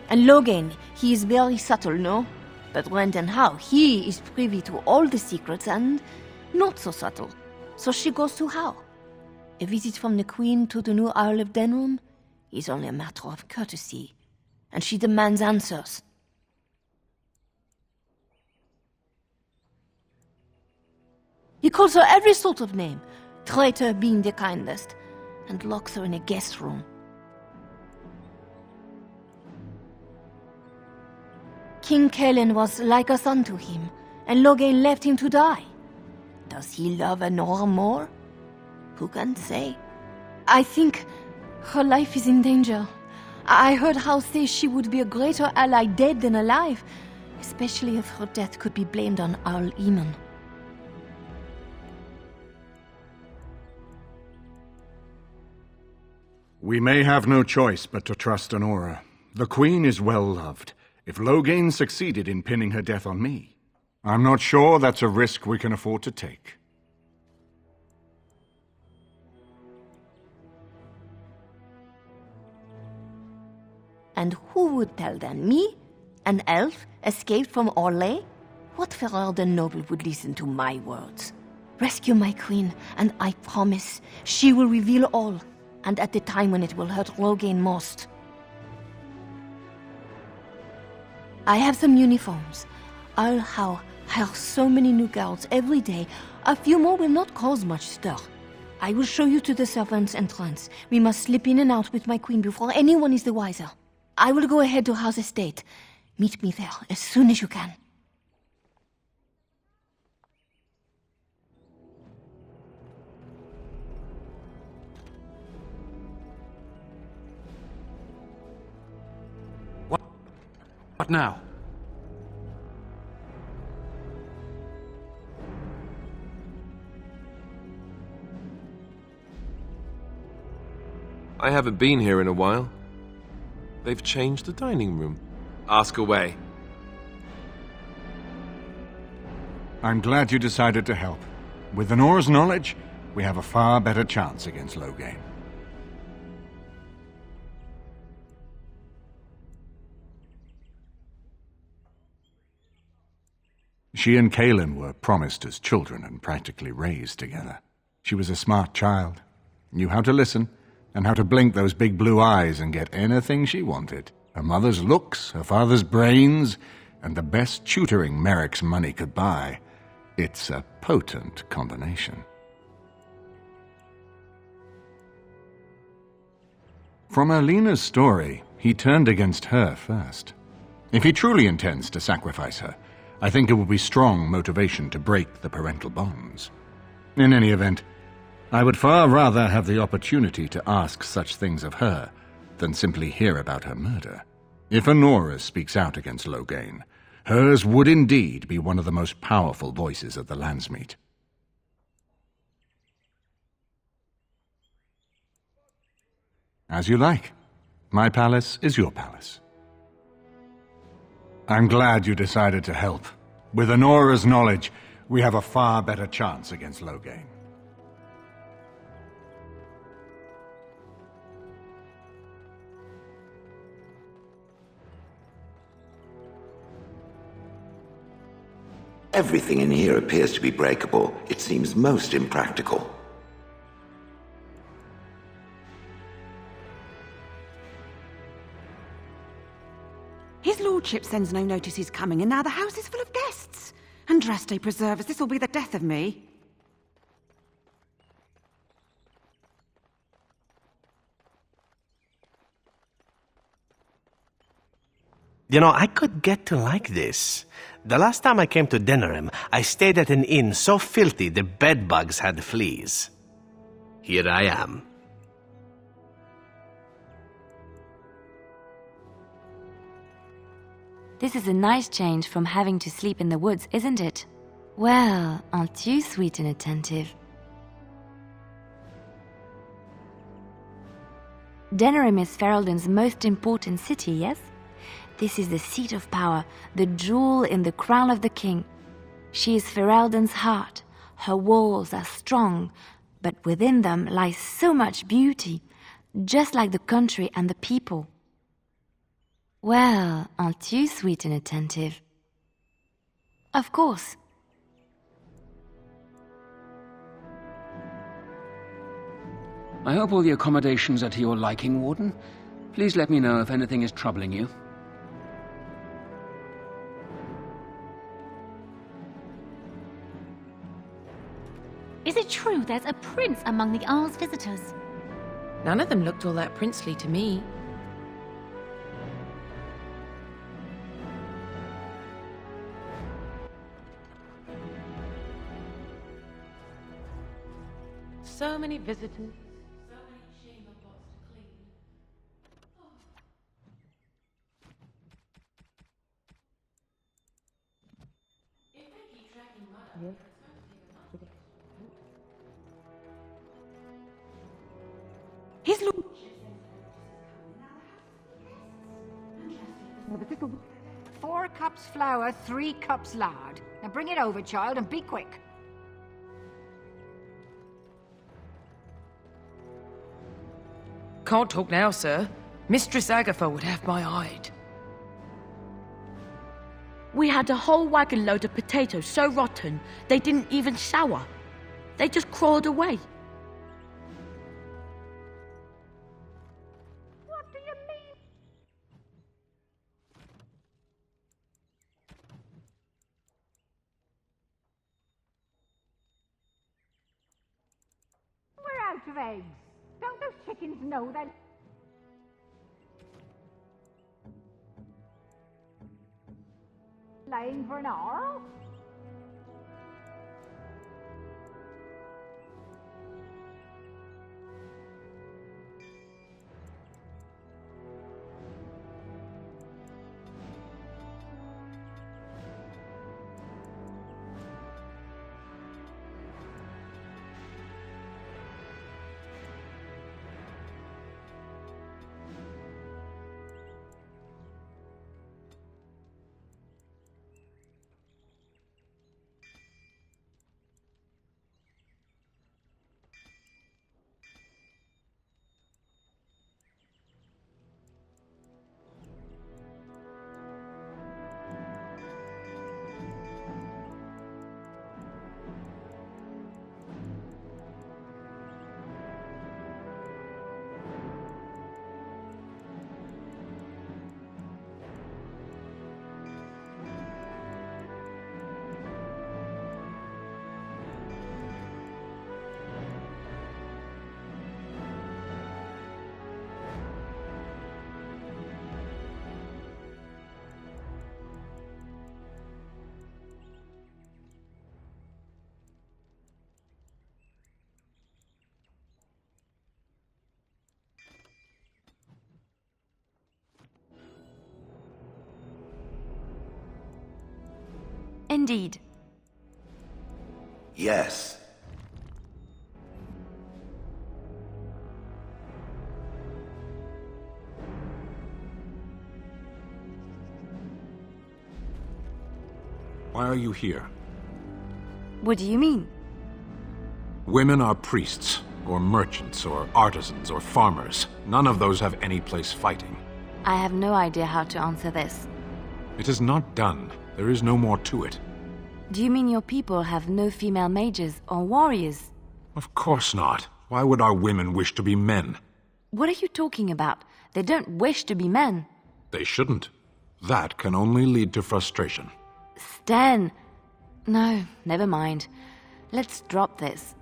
And Loghain, he is very subtle, no? But when and how, he is privy to all the secrets and not so subtle. So she goes to how? A visit from the Queen to the new Earl of Denham is only a matter of courtesy, and she demands answers. He calls her every sort of name. traitor being the kindest, and locks her in a guest room. King Canon was like a son to him, and Loghain left him to die. Does he love Anora more? Who can say? I think her life is in danger. I heard House say she would be a greater ally dead than alive, especially if her death could be blamed on Earl Eamon. We may have no choice but to trust Anora. The Queen is well loved. If Loghain succeeded in pinning her death on me, I'm not sure that's a risk we can afford to take. And who would tell them? Me? An elf escaped from Orlais? What Ferelden noble would listen to my words? Rescue my queen, and I promise she will reveal all, and at the time when it will hurt Loghain most. I have some uniforms. I'll hire so many new guards every day. A few more will not cause much stir. I will show you to the servants' entrance. We must slip in and out with my queen before anyone is the wiser. I will go ahead to House Estate. Meet me there as soon as you can. What now? I haven't been here in a while. They've changed the dining room. Ask away. I'm glad you decided to help. With Anora's knowledge, we have a far better chance against Loghain. She and Caelan were promised as children and practically raised together. She was a smart child, knew how to listen, and how to blink those big blue eyes and get anything she wanted. Her mother's looks, her father's brains, and the best tutoring Merrick's money could buy. It's a potent combination. From Erlena's story, he turned against her first. If he truly intends to sacrifice her, I think it will be strong motivation to break the parental bonds. In any event, I would far rather have the opportunity to ask such things of her than simply hear about her murder. If Anora speaks out against Loghain, hers would indeed be one of the most powerful voices of the Landsmeet. As you like. My palace is your palace. I'm glad you decided to help. With Anora's knowledge, we have a far better chance against Loghain. Everything in here appears to be breakable. It seems most impractical. His lordship sends no notice he's coming, and now the house is full of guests. Andraste preserve us, this will be the death of me. You know, I could get to like this. The last time I came to Denerim, I stayed at an inn so filthy the bedbugs had fleas. Here I am. This is a nice change from having to sleep in the woods, isn't it? Well, aren't you sweet and attentive? Denerim is Ferelden's most important city, yes? This is the seat of power, the jewel in the crown of the king. She is Ferelden's heart. Her walls are strong, but within them lies so much beauty, just like the country and the people. Well, aren't you sweet and attentive? Of course. I hope all the accommodations are to your liking, Warden. Please let me know if anything is troubling you. Is it true there's a prince among the Isle's visitors. None of them looked all that princely to me. So many visitors. His lord... 4 cups flour, 3 cups lard. Now bring it over, child, and be quick. Can't talk now, sir. Mistress Agatha would have my hide. We had a whole wagon load of potatoes so rotten, they didn't even sour. They just crawled away. What do you mean? We're out of eggs. Don't those chickens know that? Laying for an hour? Indeed. Yes. Why are you here? What do you mean? Women are priests, or merchants, or artisans, or farmers. None of those have any place fighting. I have no idea how to answer this. It is not done. There is no more to it. Do you mean your people have no female mages or warriors? Of course not. Why would our women wish to be men? What are you talking about? They don't wish to be men. They shouldn't. That can only lead to frustration. Stan! No, never mind. Let's drop this.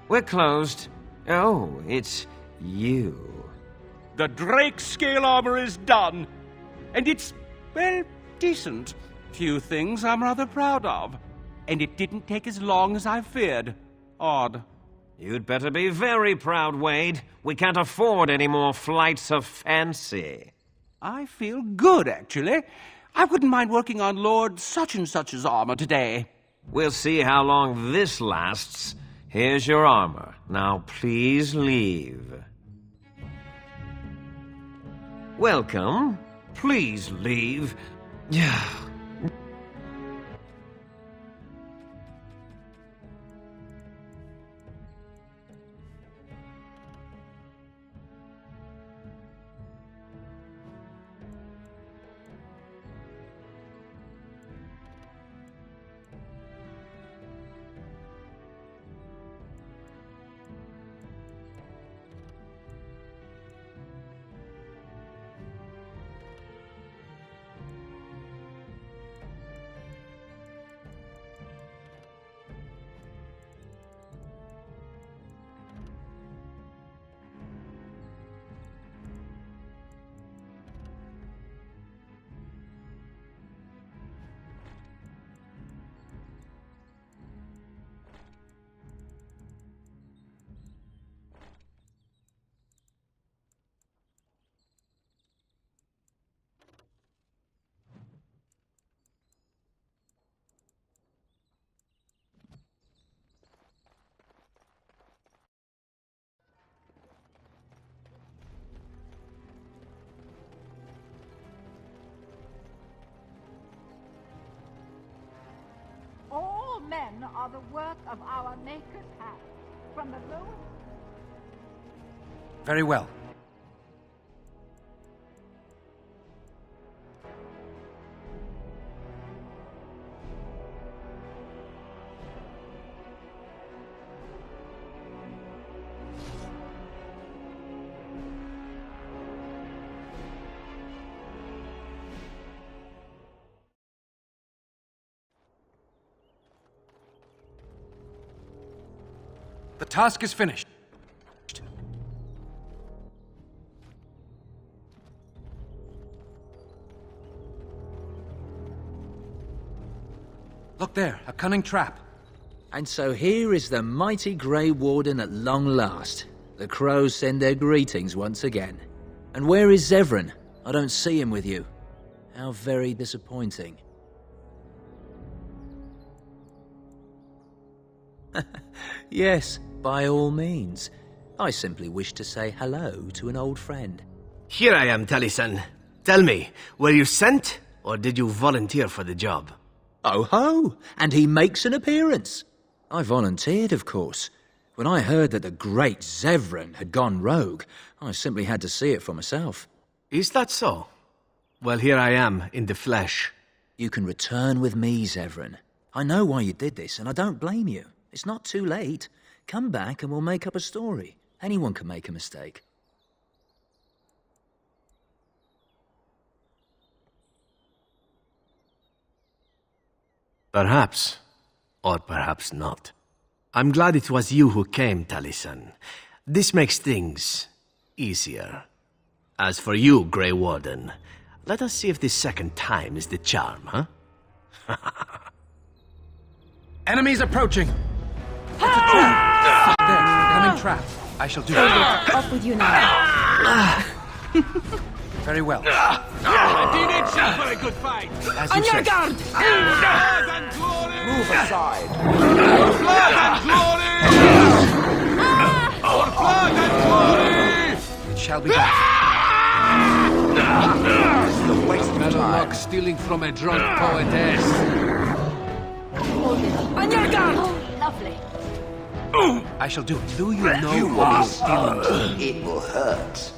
We're closed. Oh, it's you. The Drake scale armor is done. And it's, well, decent. Few things I'm rather proud of. And it didn't take as long as I feared. Odd. You'd better be very proud, Wade. We can't afford any more flights of fancy. I feel good, actually. I wouldn't mind working on Lord such-and-such's armor today. We'll see how long this lasts. Here's your armor. Now please leave. Welcome. Please leave. are the work of our Maker's hand. From the lowest... Very well. The task is finished. Look there, a cunning trap. And so here is the mighty Grey Warden at long last. The crows send their greetings once again. And where is Zevran? I don't see him with you. How very disappointing. Yes, by all means. I simply wish to say hello to an old friend. Here I am, Taliesin. Tell me, were you sent, or did you volunteer for the job? Oh ho! And he makes an appearance. I volunteered, of course. When I heard that the great Zevran had gone rogue, I simply had to see it for myself. Is that so? Well, here I am, in the flesh. You can return with me, Zevran. I know why you did this, and I don't blame you. It's not too late. Come back and we'll make up a story. Anyone can make a mistake. Perhaps, or perhaps not. I'm glad it was you who came, Taliesin. This makes things easier. As for you, Grey Warden, let us see if this second time is the charm, huh? Enemies approaching! It's a trap! There, cunning trap. I shall do it. Off with you now. Very well. Indeed, it's a very good fight. As On you your say. guard! Blood and glory! Move aside. Blood and glory! For blood and glory! It shall be done. The waste of Better time. luck stealing from a drunk poetess. On your guard! Oh, lovely. I shall do it. Do you know You what will is stealing? It will hurt.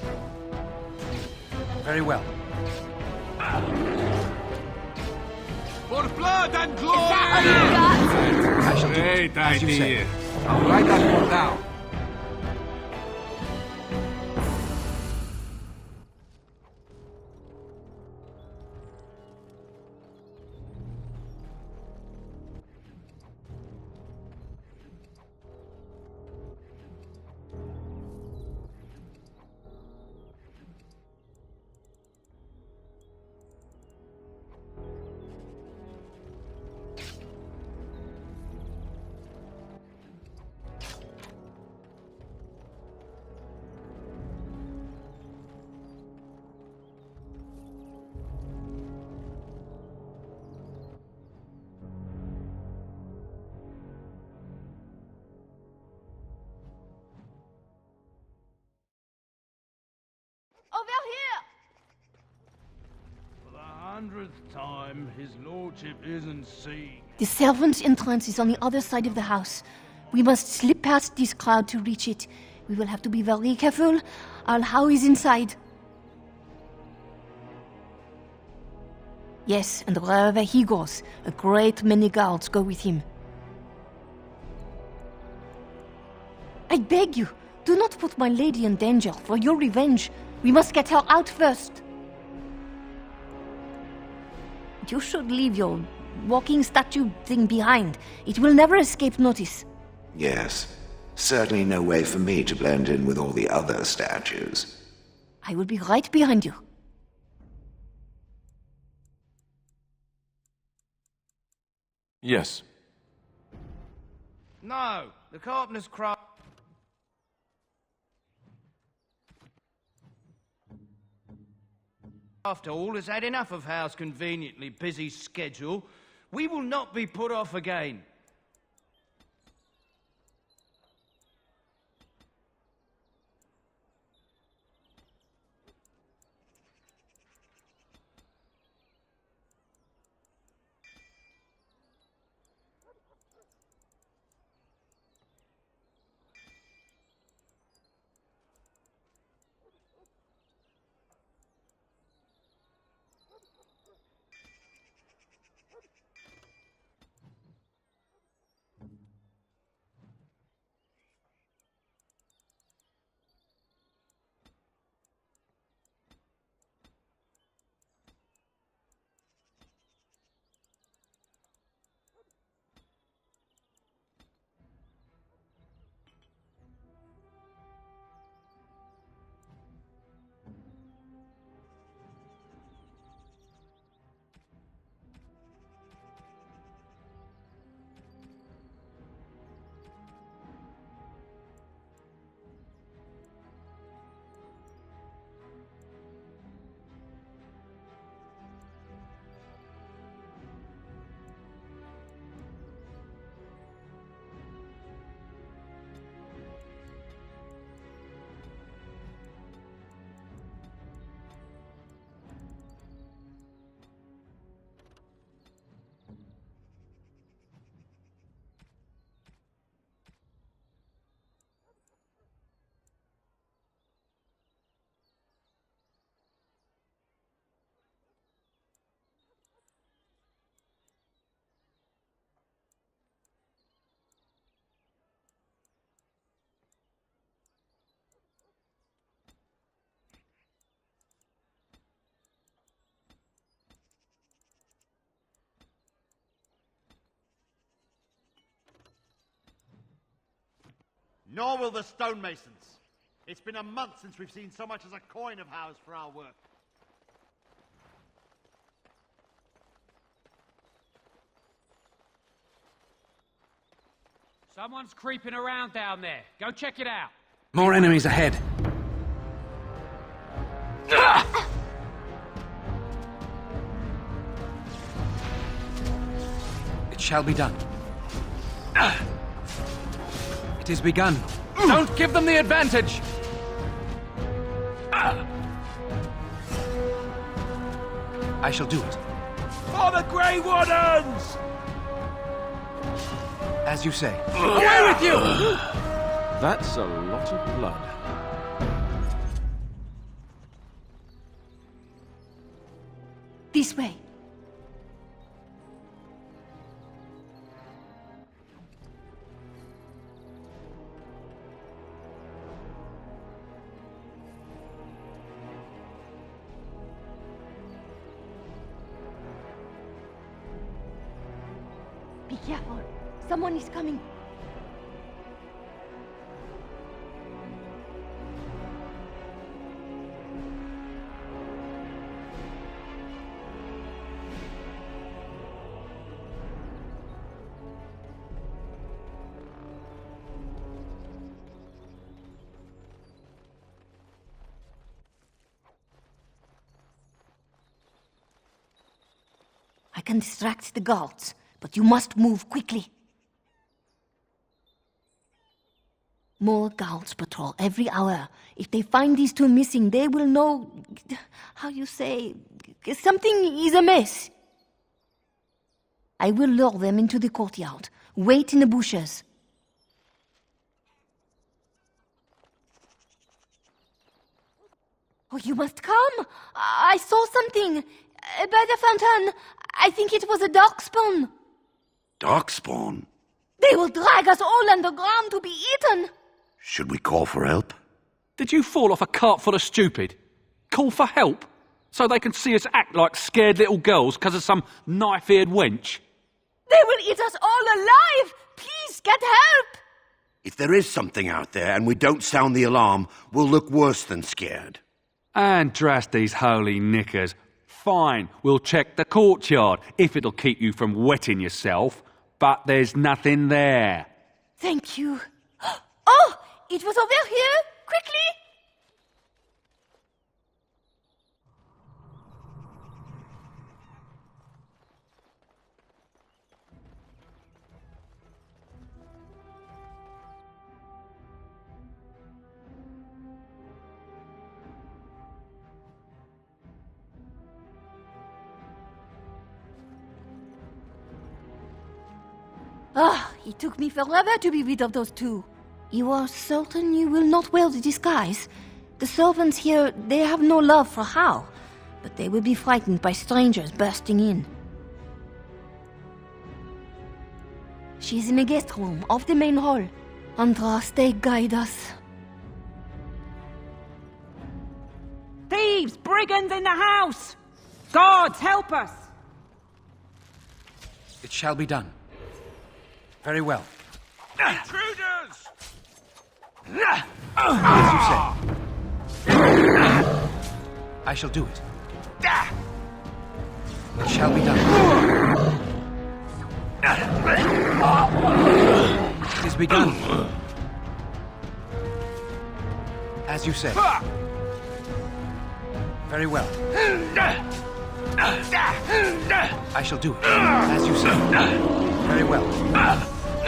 Very well. For blood and glory! I shall do it. Great As you say. idea. I'll write that one down. Over here! For the 100th time, his lordship isn't seeing. The servants' entrance is on the other side of the house. We must slip past this crowd to reach it. We will have to be very careful. Al-How is inside. Yes, and wherever he goes, a great many guards go with him. I beg you, do not put my lady in danger for your revenge. We must get her out first. You should leave your walking statue thing behind. It will never escape notice. Yes. Certainly no way for me to blend in with all the other statues. I will be right behind you. Yes. No, the carpenter's craft. After all, has had enough of Howe's conveniently busy schedule. We will not be put off again. Nor will the stonemasons. It's been a month since we've seen so much as a coin of ours for our work. Someone's creeping around down there. Go check it out. More enemies ahead. It shall be done. It is begun. Don't give them the advantage! I shall do it. For the Grey Wardens! As you say. Away with you! That's a lot of blood. This way. Be careful. Someone is coming. I can distract the guards, but you must move quickly. More guards patrol every hour. If they find these two missing, they will know... how you say... something is amiss. I will lure them into the courtyard. Wait in the bushes. Oh, you must come! I saw something! By the fountain! I think it was a darkspawn! Darkspawn? They will drag us all underground to be eaten! Should we call for help? Did you fall off a cart full of stupid? Call for help? So they can see us act like scared little girls because of some knife-eared wench? They will eat us all alive! Please, get help! If there is something out there and we don't sound the alarm, we'll look worse than scared. And drast these holy knickers. Fine, we'll check the courtyard, if it'll keep you from wetting yourself. But there's nothing there. Thank you. Oh! It was over here! Quickly! Ah, it took me forever to be rid of those two. You are certain you will not wear the disguise? The servants here, they have no love for Hal, but they will be frightened by strangers bursting in. She's in the guest room of the main hall. Andraste, guide us. Thieves! Brigands in the house! Guards, help us! It shall be done. Very well. Intruders! As you say. I shall do it. It shall be done. It is begun. As you say. Very well. I shall do it. As you say. Very well.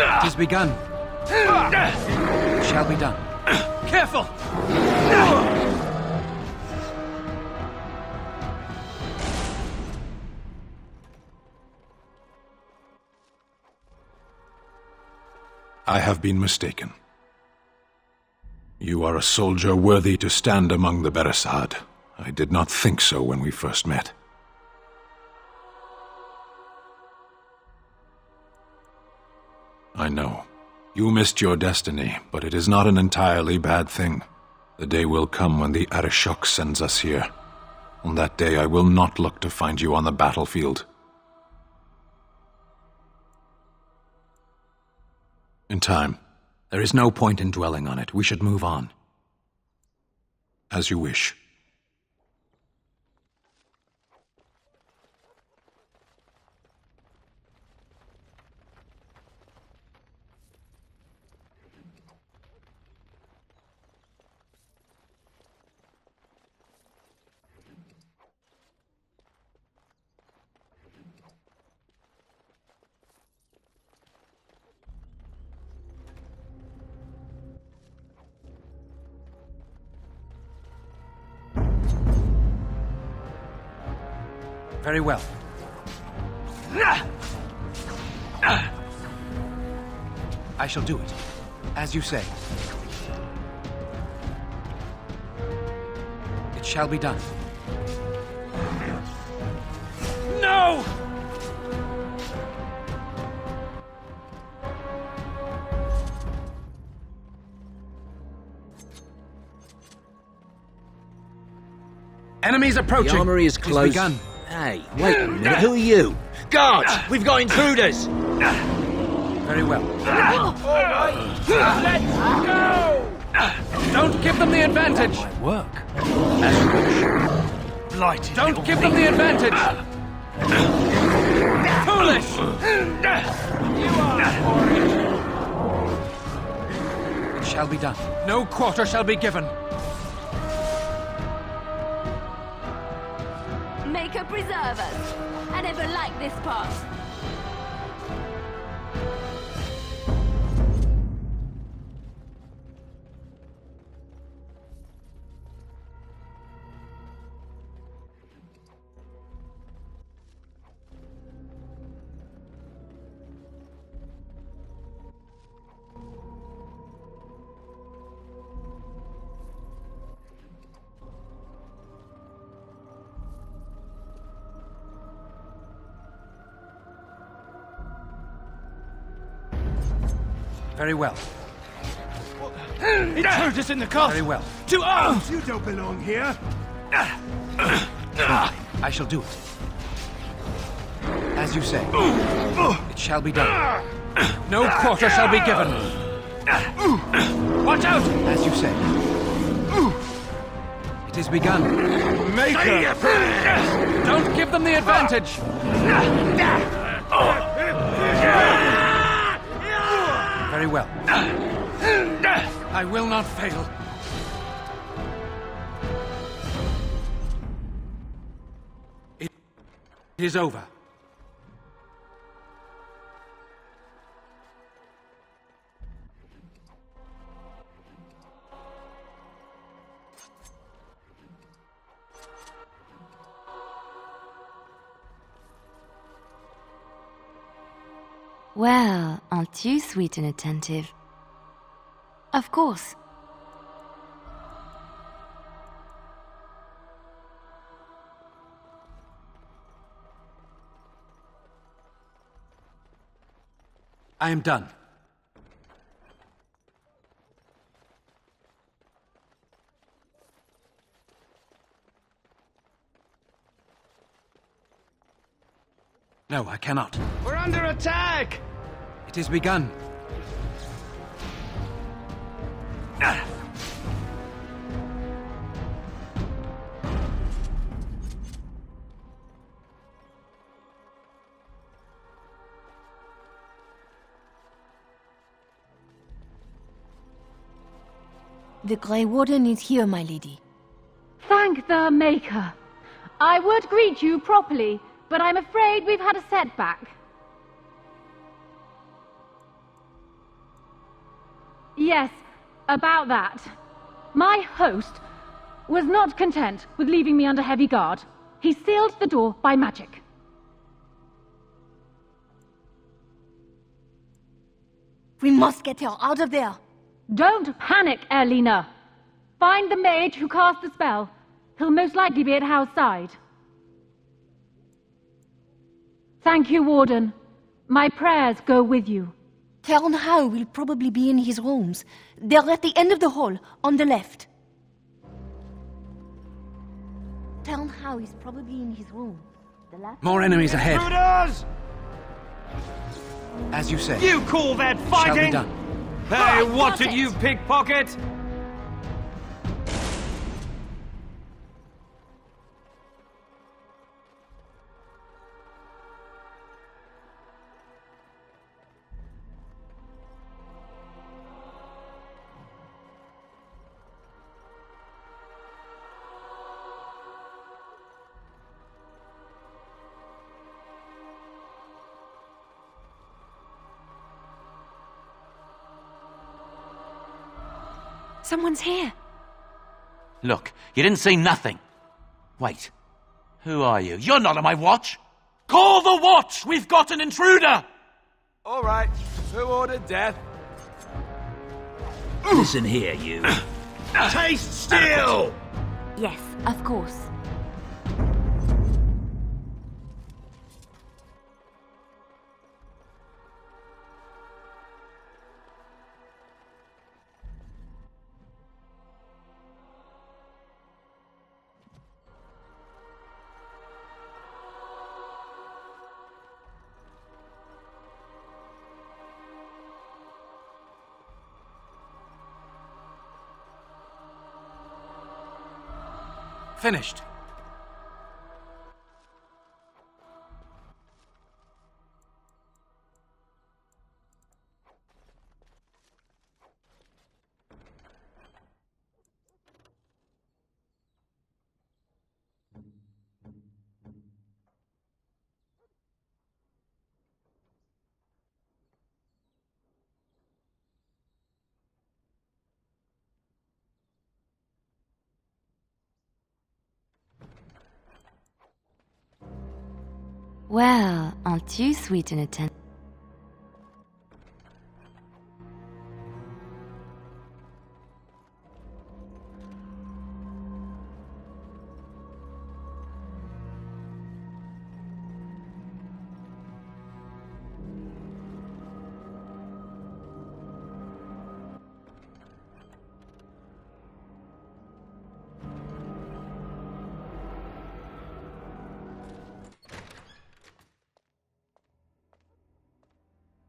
It is begun. It shall be done. Careful! I have been mistaken. You are a soldier worthy to stand among the Beresad. I did not think so when we first met. I know. You missed your destiny, but it is not an entirely bad thing. The day will come when the Arishok sends us here. On that day I will not look to find you on the battlefield. In time, There is no point in dwelling on it. We should move on. As you wish. Very well. I shall do it, as you say. It shall be done. No! Enemies approaching! The armory is It close. begun. Hey, wait a minute, who are you? Guards! We've got intruders! Very well. Let's go! Don't give them the advantage! My work. As you wish. Blighted. Don't give them the advantage! Foolish! It shall be done. No quarter shall be given. Maker preserve us. I never liked this part. Very well. Intruders in the castle! Very well. To arms! You don't belong here. I shall do it. As you say. It shall be done. No quarter shall be given. Watch out! As you say. It is begun. Maker! Don't give them the advantage! Very well. I will not fail. It is over. Well, aren't you sweet and attentive? Of course. I am done. No, I cannot. We're under attack! It is begun. The Grey Warden is here, my lady. Thank the Maker. I would greet you properly, but I'm afraid we've had a setback. Yes, about that. My host was not content with leaving me under heavy guard. He sealed the door by magic. We must get her out of there. Don't panic, Erlina. Find the mage who cast the spell. He'll most likely be at Howe's side. Thank you, Warden. My prayers go with you. Tern Howe will probably be in his rooms. They're at the end of the hall, on the left. Tern Howe is probably in his room. More enemies ahead. Intruders! As you say. You call that It shall be fighting? done. Hey, what did you pickpocket? Someone's here. Look, you didn't say nothing. Wait. Who are you? You're not on my watch! Call the watch! We've got an intruder! All right. Who ordered death? Listen here, you. Taste steel! Yes, of course. Finished. Well, aren't you sweet and attentive?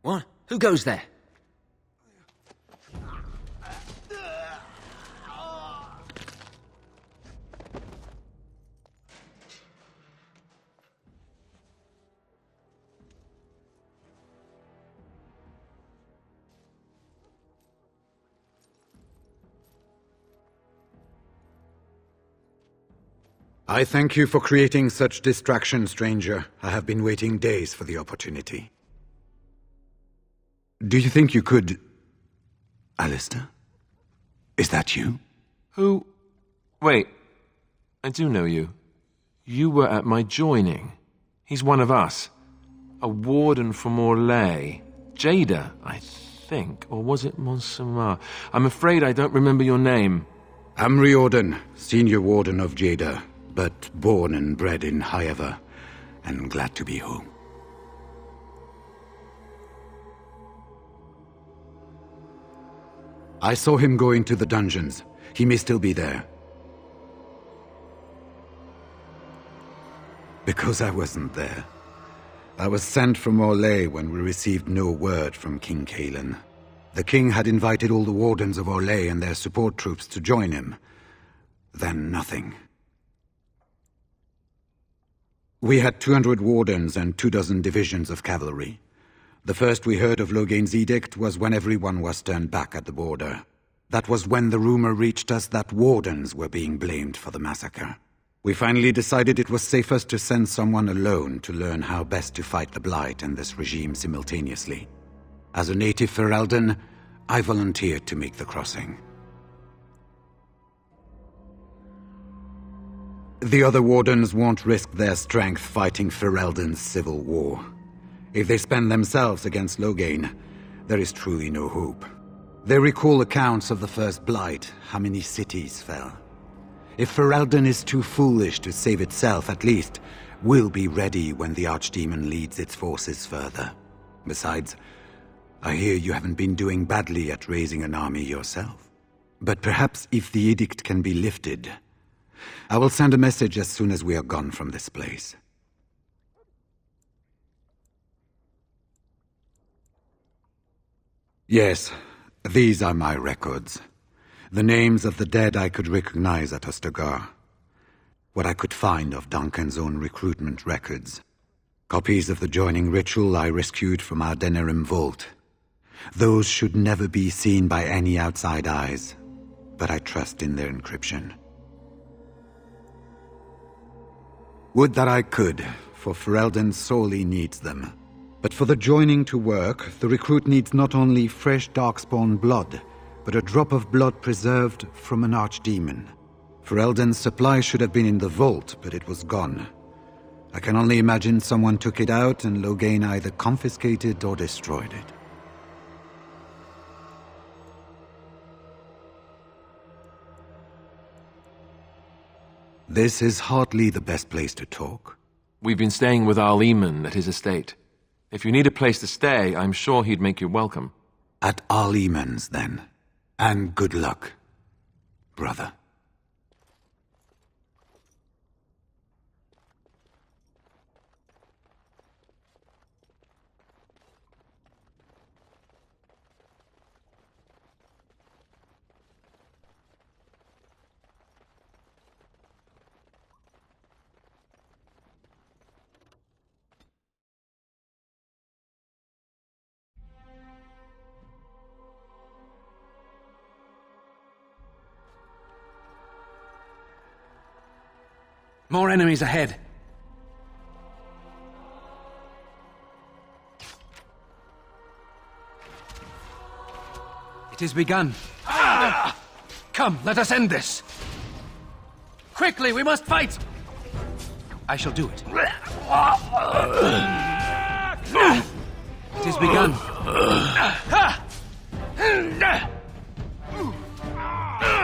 What? Who goes there? I thank you for creating such distraction, stranger. I have been waiting days for the opportunity. Do you think you could... Alistair? Is that you? Who? Wait. I do know you. You were at my joining. He's one of us. A warden from Orlais. Jada, I think. Or was it Montsemar? I'm afraid I don't remember your name. I'm Riordan, senior warden of Jada, but born and bred in Highever, and glad to be home. I saw him go into the dungeons. He may still be there. Because I wasn't there. I was sent from Orlais when we received no word from King Cailan. The king had invited all the wardens of Orlais and their support troops to join him. Then nothing. We had 200 wardens and 24 divisions of cavalry. The first we heard of Loghain's edict was when everyone was turned back at the border. That was when the rumor reached us that wardens were being blamed for the massacre. We finally decided it was safest to send someone alone to learn how best to fight the Blight and this regime simultaneously. As a native Ferelden, I volunteered to make the crossing. The other wardens won't risk their strength fighting Ferelden's civil war. If they spend themselves against Loghain, there is truly no hope. They recall accounts of the first Blight, how many cities fell. If Ferelden is too foolish to save itself, at least, we'll be ready when the Archdemon leads its forces further. Besides, I hear you haven't been doing badly at raising an army yourself. But perhaps if the edict can be lifted, I will send a message as soon as we are gone from this place. Yes, These are my records. The names of the dead I could recognize at Ostagar. What I could find of Duncan's own recruitment records. Copies of the joining ritual I rescued from our Denerim vault. Those should never be seen by any outside eyes, but I trust in their encryption. Would that I could, for Ferelden sorely needs them. But for the joining to work, the recruit needs not only fresh Darkspawn blood, but a drop of blood preserved from an archdemon. Ferelden's supply should have been in the vault, but it was gone. I can only imagine someone took it out and Loghain either confiscated or destroyed it. This is hardly the best place to talk. We've been staying with our Leman at his estate. If you need a place to stay, I'm sure he'd make you welcome. At Arleman's, then. And good luck, brother. More enemies ahead. It has begun. Come, let us end this. Quickly, we must fight! I shall do it. It has begun.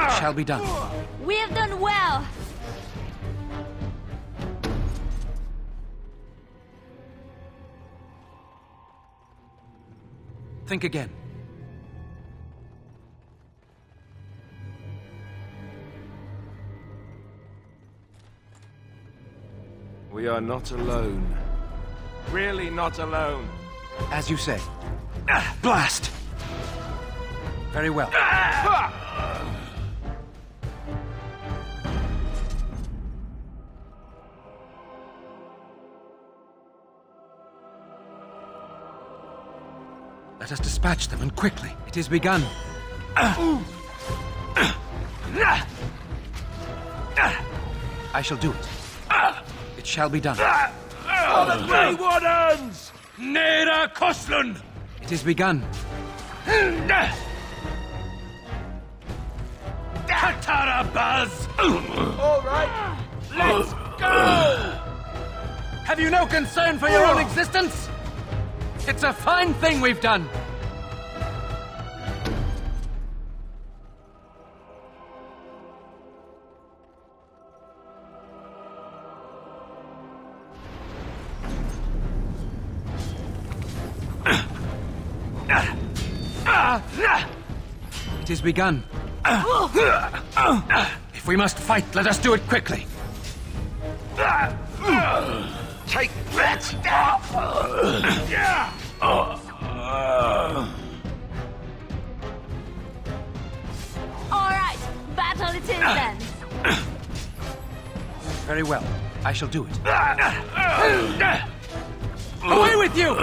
It shall be done. We have done well. Think again. We are not alone. Really not alone. As you say. Blast! Very well. Let us dispatch them, and quickly. It is begun. I shall do it. It shall be done. For the Grey Wardens! Nera Koslun! It is begun. Katara Buzz! All right, let's go! Have you no concern for your own existence? It's a fine thing we've done. It is begun. If we must fight, let us do it quickly. Take that! All right, battle it is then. Very well. I shall do it. Away with you!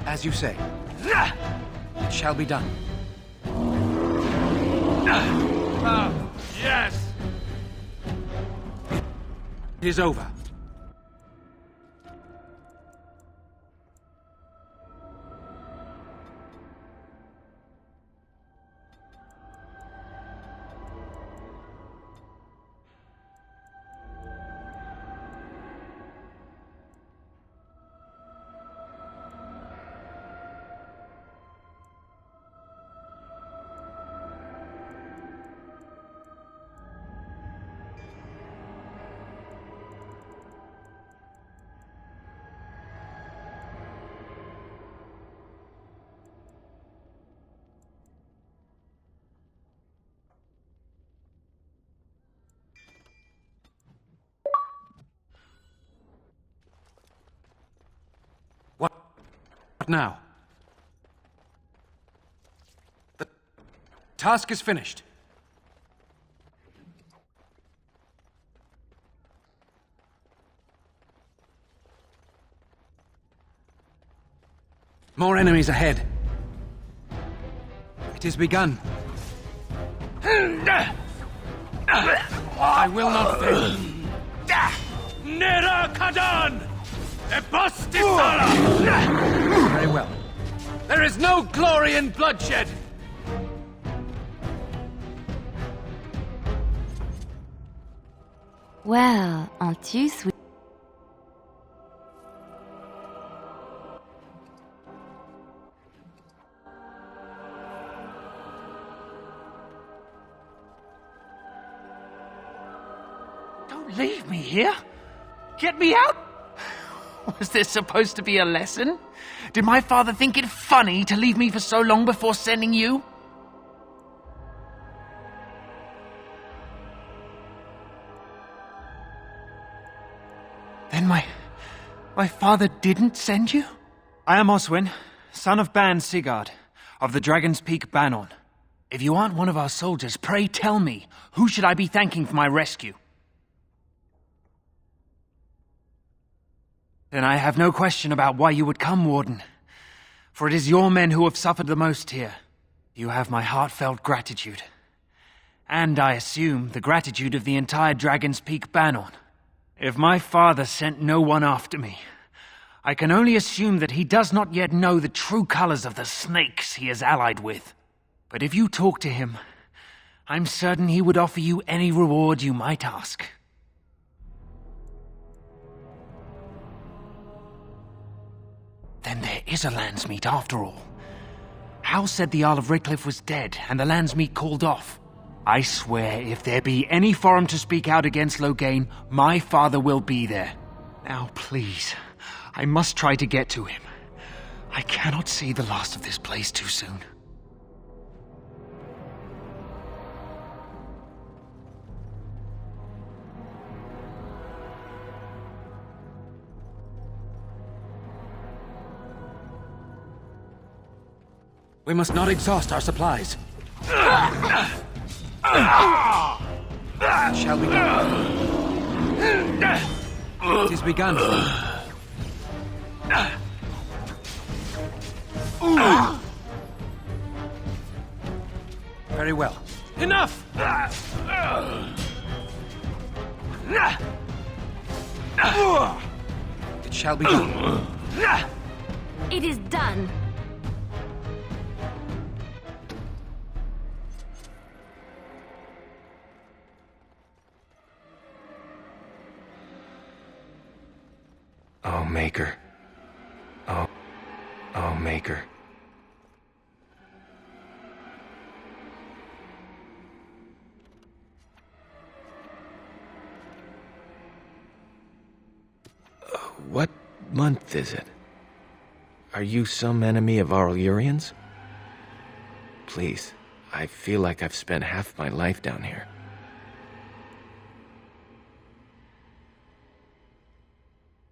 As you say. It shall be done. Yes! It is over. What now? task is finished. More enemies ahead. It is begun. I will not fail. Nera Kadan! Very well. There is no glory in bloodshed! Well, aren't you sweet? Don't leave me here. Get me out. Was this supposed to be a lesson? Did my father think it funny to leave me for so long before sending you? Then my father didn't send you? I am Oswin, son of Ban Sigurd, of the Dragon's Peak Banon. If you aren't one of our soldiers, pray tell me, who should I be thanking for my rescue? Then I have no question about why you would come, Warden. For it is your men who have suffered the most here. You have my heartfelt gratitude. And I assume the gratitude of the entire Dragon's Peak Banon. If my father sent no one after me, I can only assume that he does not yet know the true colors of the snakes he is allied with. But if you talk to him, I'm certain he would offer you any reward you might ask. Then there is a Landsmeet after all. Hal said the Jarl of Redcliffe was dead and the Landsmeet called off. I swear if there be any forum to speak out against Loghain, my father will be there. Now please, I must try to get to him. I cannot see the last of this place too soon. We must not exhaust our supplies. Shall we go? It is begun. Very well. Enough! It shall be done. It is done. Oh, Maker. Oh, Maker. What month is it? Are you some enemy of our Urians? Please, I feel like I've spent half my life down here.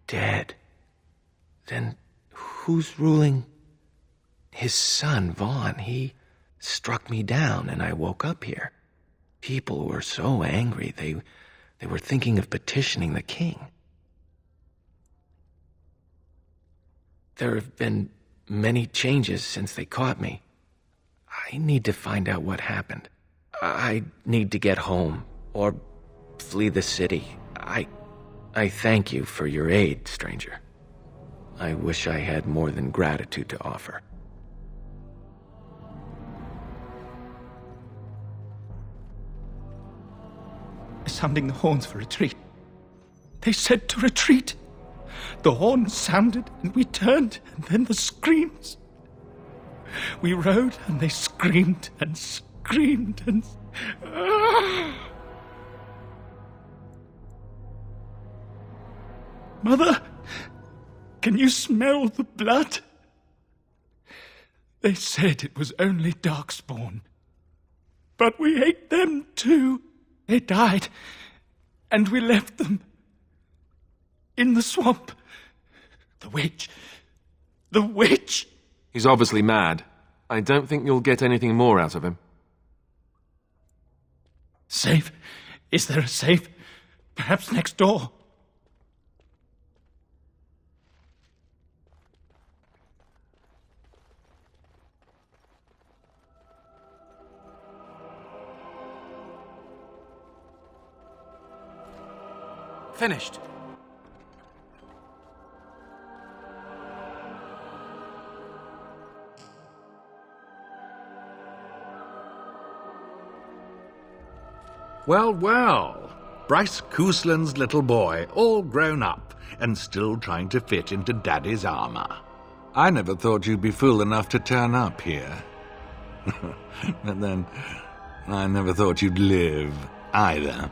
Dead. Then who's ruling? His son, Vaughn. He struck me down and I woke up here. People were so angry, they were thinking of petitioning the king. There have been many changes since they caught me. I need to find out what happened. I need to get home, or flee the city. I thank you for your aid, stranger. I wish I had more than gratitude to offer. Sounding the horns for retreat. They said to retreat. The horns sounded and we turned, and then the screams. We rode and they screamed and screamed and... Mother, can you smell the blood? They said it was only Darkspawn. But we ate them too. They died, and we left them in the swamp. The witch. He's obviously mad. I don't think you'll get anything more out of him. Safe? Is there a safe? Perhaps next door? Finished. Well, well. Bryce Cousland's little boy, all grown up, and still trying to fit into Daddy's armor. I never thought you'd be fool enough to turn up here. But then, I never thought you'd live, either.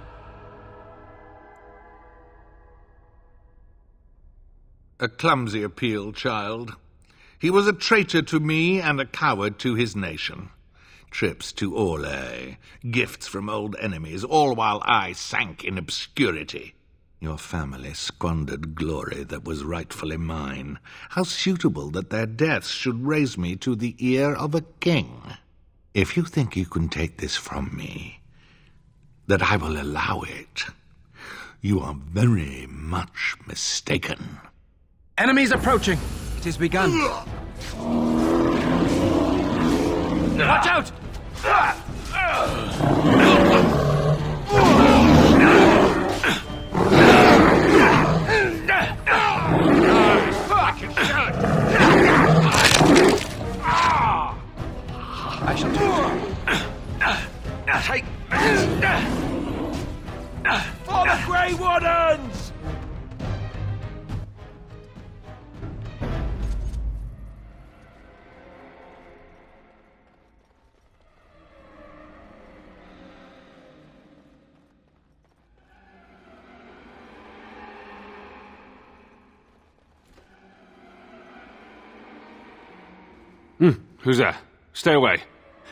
A clumsy appeal, child. He was a traitor to me and a coward to his nation. Trips to Orlais, gifts from old enemies, all while I sank in obscurity. Your family squandered glory that was rightfully mine. How suitable that their deaths should raise me to the ear of a king. If you think you can take this from me, that I will allow it, you are very much mistaken. Enemies approaching. It is begun. Watch out! I shall Take for the Grey Wardens! Who's there? Stay away.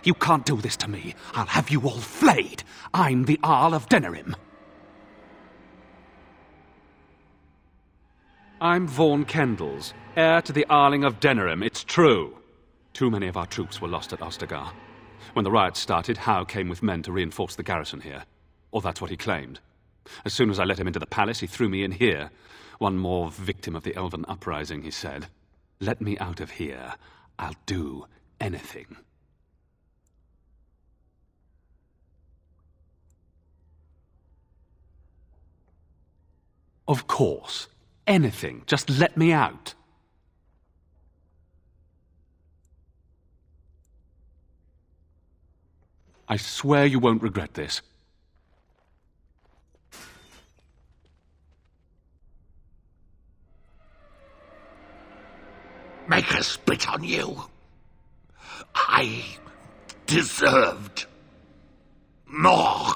You can't do this to me. I'll have you all flayed. I'm the Arl of Denerim. I'm Vaughan Kendalls, heir to the Arling of Denerim. It's true. Too many of our troops were lost at Ostagar. When the riots started, Howe came with men to reinforce the garrison here. Or that's what he claimed. As soon as I let him into the palace, he threw me in here. One more victim of the Elven uprising, he said. Let me out of here. I'll do anything. Of course. Anything. Just let me out. I swear you won't regret this. Make us spit on you. I deserved more.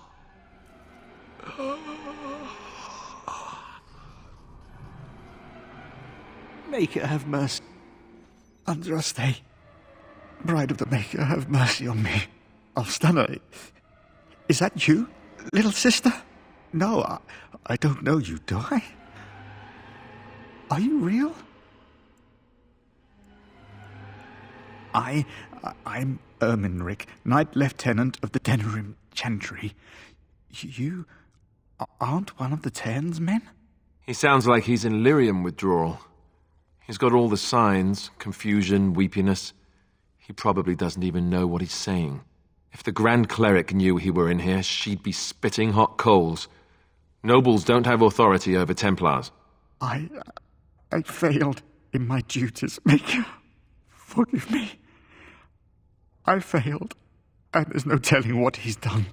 Maker, have mercy. Andraste, Bride of the Maker, have mercy on me. Alstana, is that you, little sister? No, I don't know you, do I? Are you real? I'm Erminric, Knight Lieutenant of the Denerim Chantry. You aren't one of the Tairn's men? He sounds like he's in lyrium withdrawal. He's got all the signs, confusion, weepiness. He probably doesn't even know what he's saying. If the Grand Cleric knew he were in here, she'd be spitting hot coals. Nobles don't have authority over Templars. I failed in my duties, Maker. Forgive me. I failed, and there's no telling what he's done.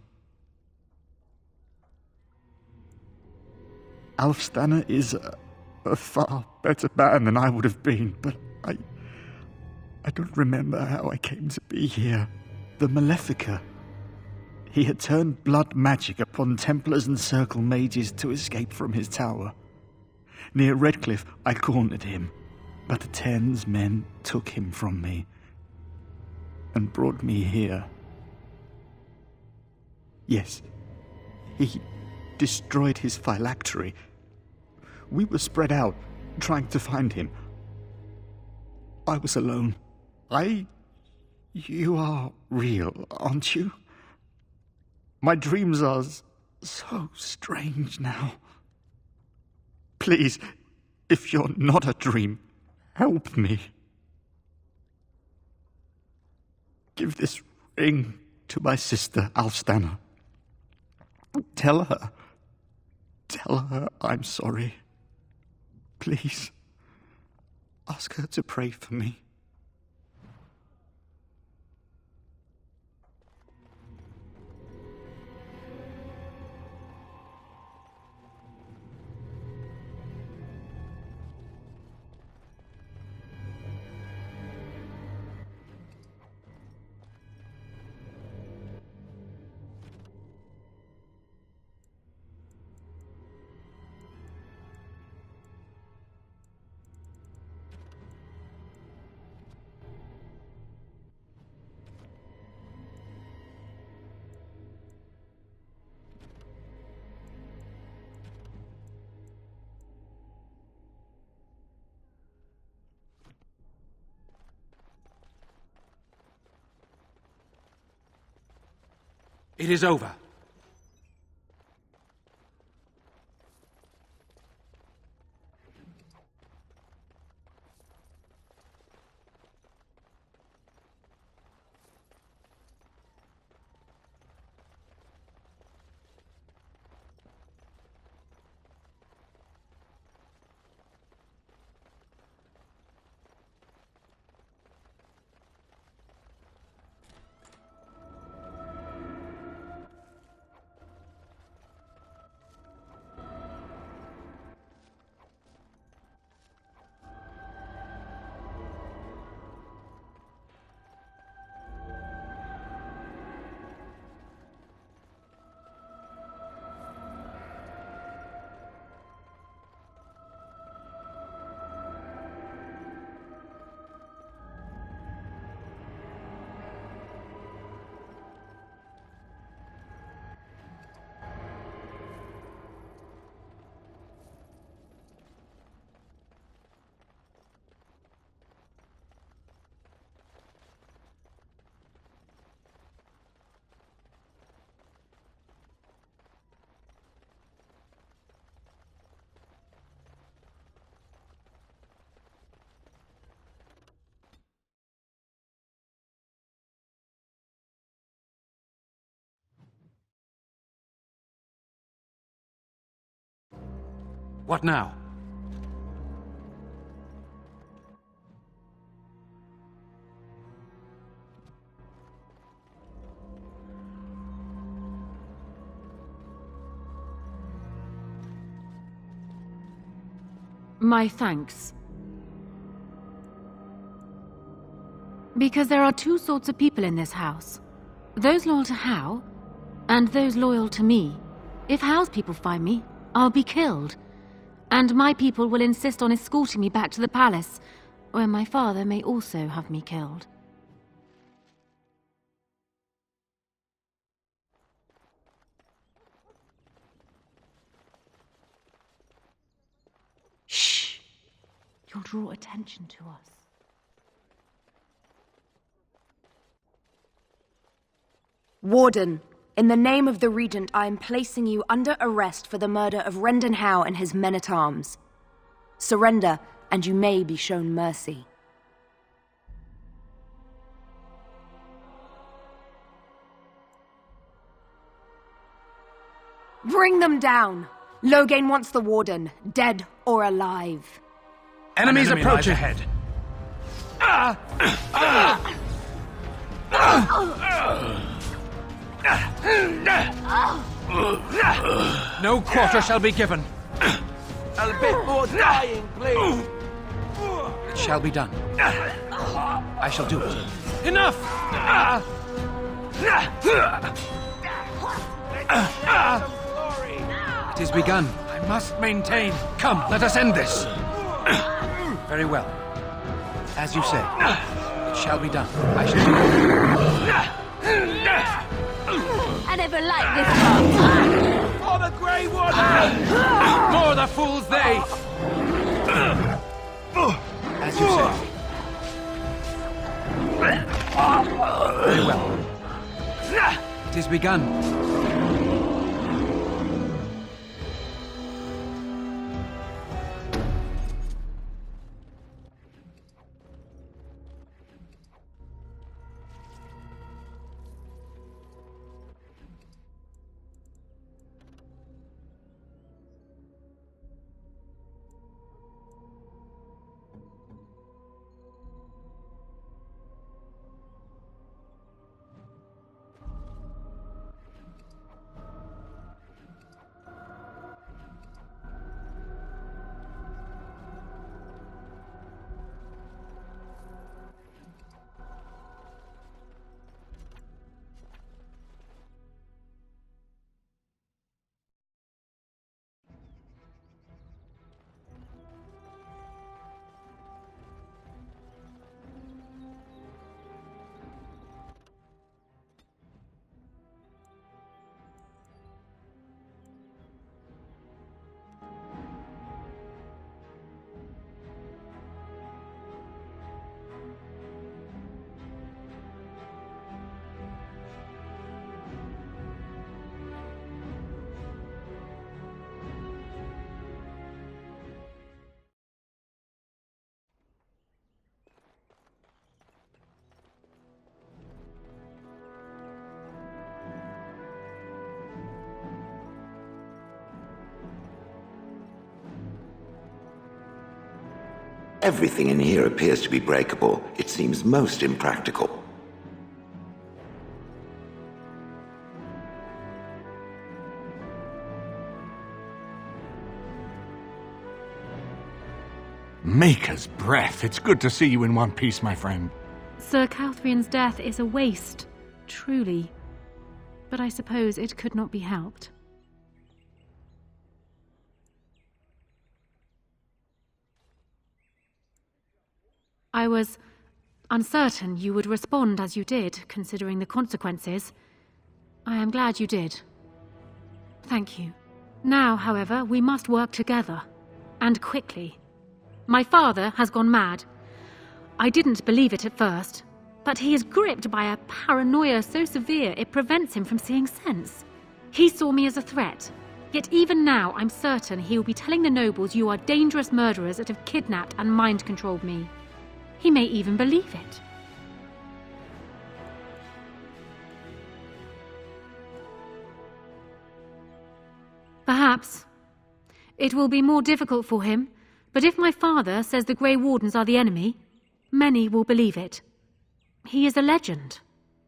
Alfstanna is a far better man than I would have been, but I don't remember how I came to be here. The Malefica. He had turned blood magic upon Templars and Circle mages to escape from his tower. Near Redcliffe, I cornered him, but the Tairn's men took him from me and brought me here. Yes, he destroyed his phylactery. We were spread out, trying to find him. I was alone. You are real, aren't you? My dreams are so strange now. Please, if you're not a dream, help me. Give this ring to my sister, Alfstana. Tell her I'm sorry. Please, ask her to pray for me. It is over. What now? My thanks. Because there are two sorts of people in this house. Those loyal to Hal, and those loyal to me. If Hal's people find me, I'll be killed. And my people will insist on escorting me back to the palace, where my father may also have me killed. Shh! You'll draw attention to us. Warden, in the name of the Regent, I am placing you under arrest for the murder of Rendon Howe and his men-at-arms. Surrender, and you may be shown mercy. Bring them down! Loghain wants the Warden, dead or alive. Enemies approaching! Ahead. No quarter shall be given. A bit more dying, please. It shall be done. I shall do it. Enough! It is begun. I must maintain. Come, let us end this. Very well. As you say, it shall be done. I shall do it. I never liked this part. For the Grey Warden! More the fools they! As you say. Very well. It is begun. Everything in here appears to be breakable. It seems most impractical. Maker's breath. It's good to see you in one piece, my friend. Sir Calthrian's death is a waste, truly. But I suppose it could not be helped. I was uncertain you would respond as you did, considering the consequences. I am glad you did. Thank you. Now, however, we must work together. And quickly. My father has gone mad. I didn't believe it at first, but he is gripped by a paranoia so severe it prevents him from seeing sense. He saw me as a threat, yet even now I'm certain he will be telling the nobles you are dangerous murderers that have kidnapped and mind-controlled me. He may even believe it. Perhaps. It will be more difficult for him, but if my father says the Grey Wardens are the enemy, many will believe it. He is a legend.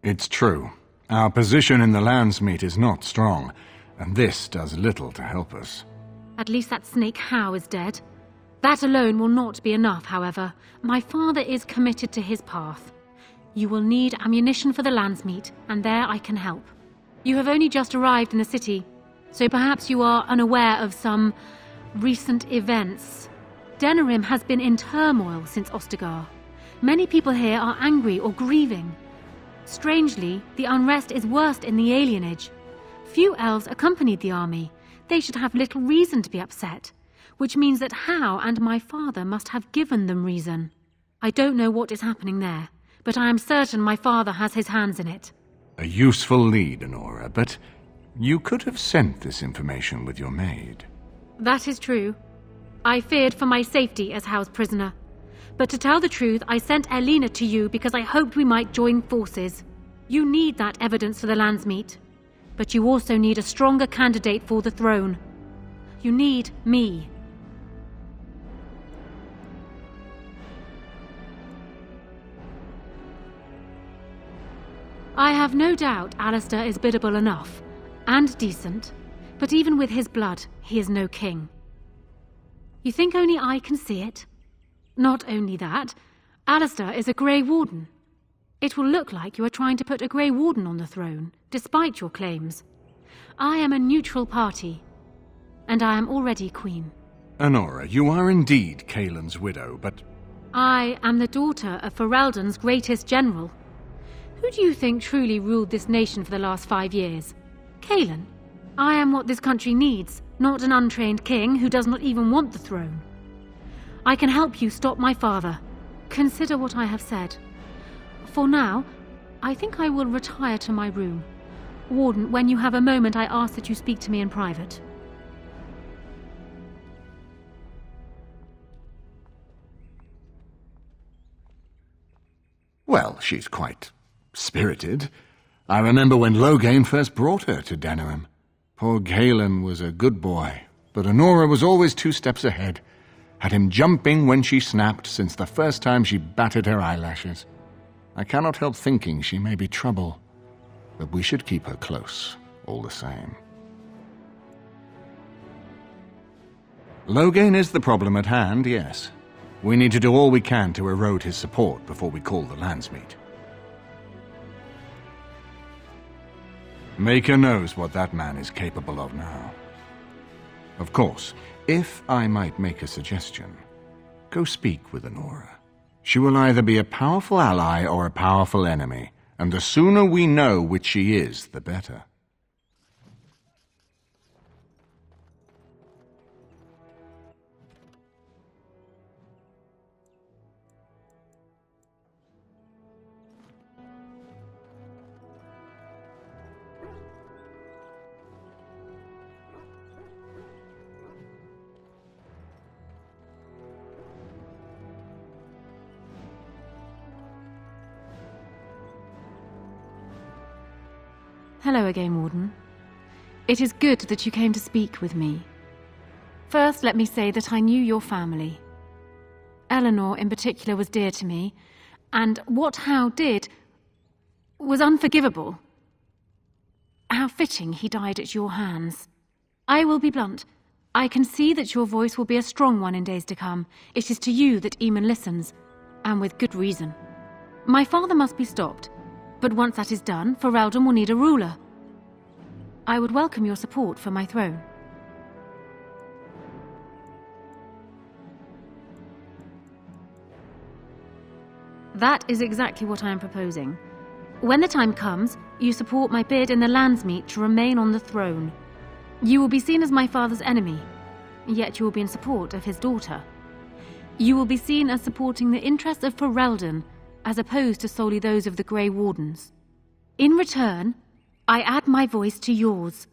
It's true. Our position in the Landsmeet is not strong, and this does little to help us. At least that snake Howe is dead. That alone will not be enough, however. My father is committed to his path. You will need ammunition for the Landsmeet, and there I can help. You have only just arrived in the city, so perhaps you are unaware of some recent events. Denerim has been in turmoil since Ostagar. Many people here are angry or grieving. Strangely, the unrest is worst in the alienage. Few elves accompanied the army. They should have little reason to be upset, which means that Howe and my father must have given them reason. I don't know what is happening there, but I am certain my father has his hands in it. A useful lead, Honora, but you could have sent this information with your maid. That is true. I feared for my safety as Howe's prisoner. But to tell the truth, I sent Elena to you because I hoped we might join forces. You need that evidence for the Landsmeet. But you also need a stronger candidate for the throne. You need me. I have no doubt Alistair is biddable enough, and decent, but even with his blood, he is no king. You think only I can see it? Not only that, Alistair is a Grey Warden. It will look like you are trying to put a Grey Warden on the throne, despite your claims. I am a neutral party, and I am already queen. Honora, you are indeed Kaelin's widow, but... I am the daughter of Ferelden's greatest general. Who do you think truly ruled this nation for the last 5 years? Caelan? I am what this country needs, not an untrained king who does not even want the throne. I can help you stop my father. Consider what I have said. For now, I think I will retire to my room. Warden, when you have a moment, I ask that you speak to me in private. Well, she's quite spirited. I remember when Loghain first brought her to Denerim. Poor Galen was a good boy, but Honora was always 2 steps ahead. Had him jumping when she snapped since the first time she batted her eyelashes. I cannot help thinking she may be trouble, but we should keep her close, all the same. Loghain is the problem at hand, yes. We need to do all we can to erode his support before we call the Landsmeet. Maker knows what that man is capable of now. Of course, if I might make a suggestion, go speak with Honora. She will either be a powerful ally or a powerful enemy, and the sooner we know which she is, the better. Hello again, Warden. It is good that you came to speak with me. First, let me say that I knew your family. Eleanor in particular was dear to me, and what Hal did was unforgivable. How fitting he died at your hands. I will be blunt. I can see that your voice will be a strong one in days to come. It is to you that Eamon listens, and with good reason. My father must be stopped, but once that is done, Ferelden will need a ruler. I would welcome your support for my throne. That is exactly what I am proposing. When the time comes, you support my bid in the Landsmeet to remain on the throne. You will be seen as my father's enemy, yet you will be in support of his daughter. You will be seen as supporting the interests of Ferelden, as opposed to solely those of the Grey Wardens. In return, I add my voice to yours.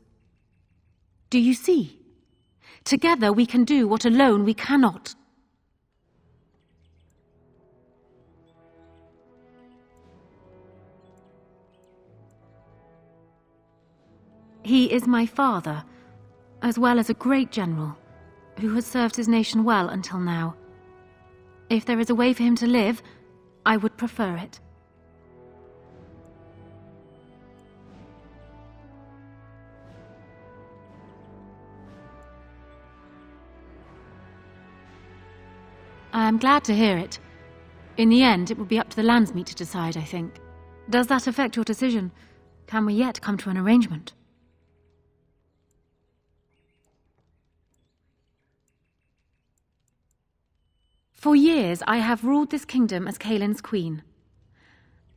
Do you see? Together we can do what alone we cannot. He is my father, as well as a great general, who has served his nation well until now. If there is a way for him to live, I would prefer it. I am glad to hear it. In the end, it will be up to the Landsmeet to decide, I think. Does that affect your decision? Can we yet come to an arrangement? For years, I have ruled this kingdom as Caelin's queen.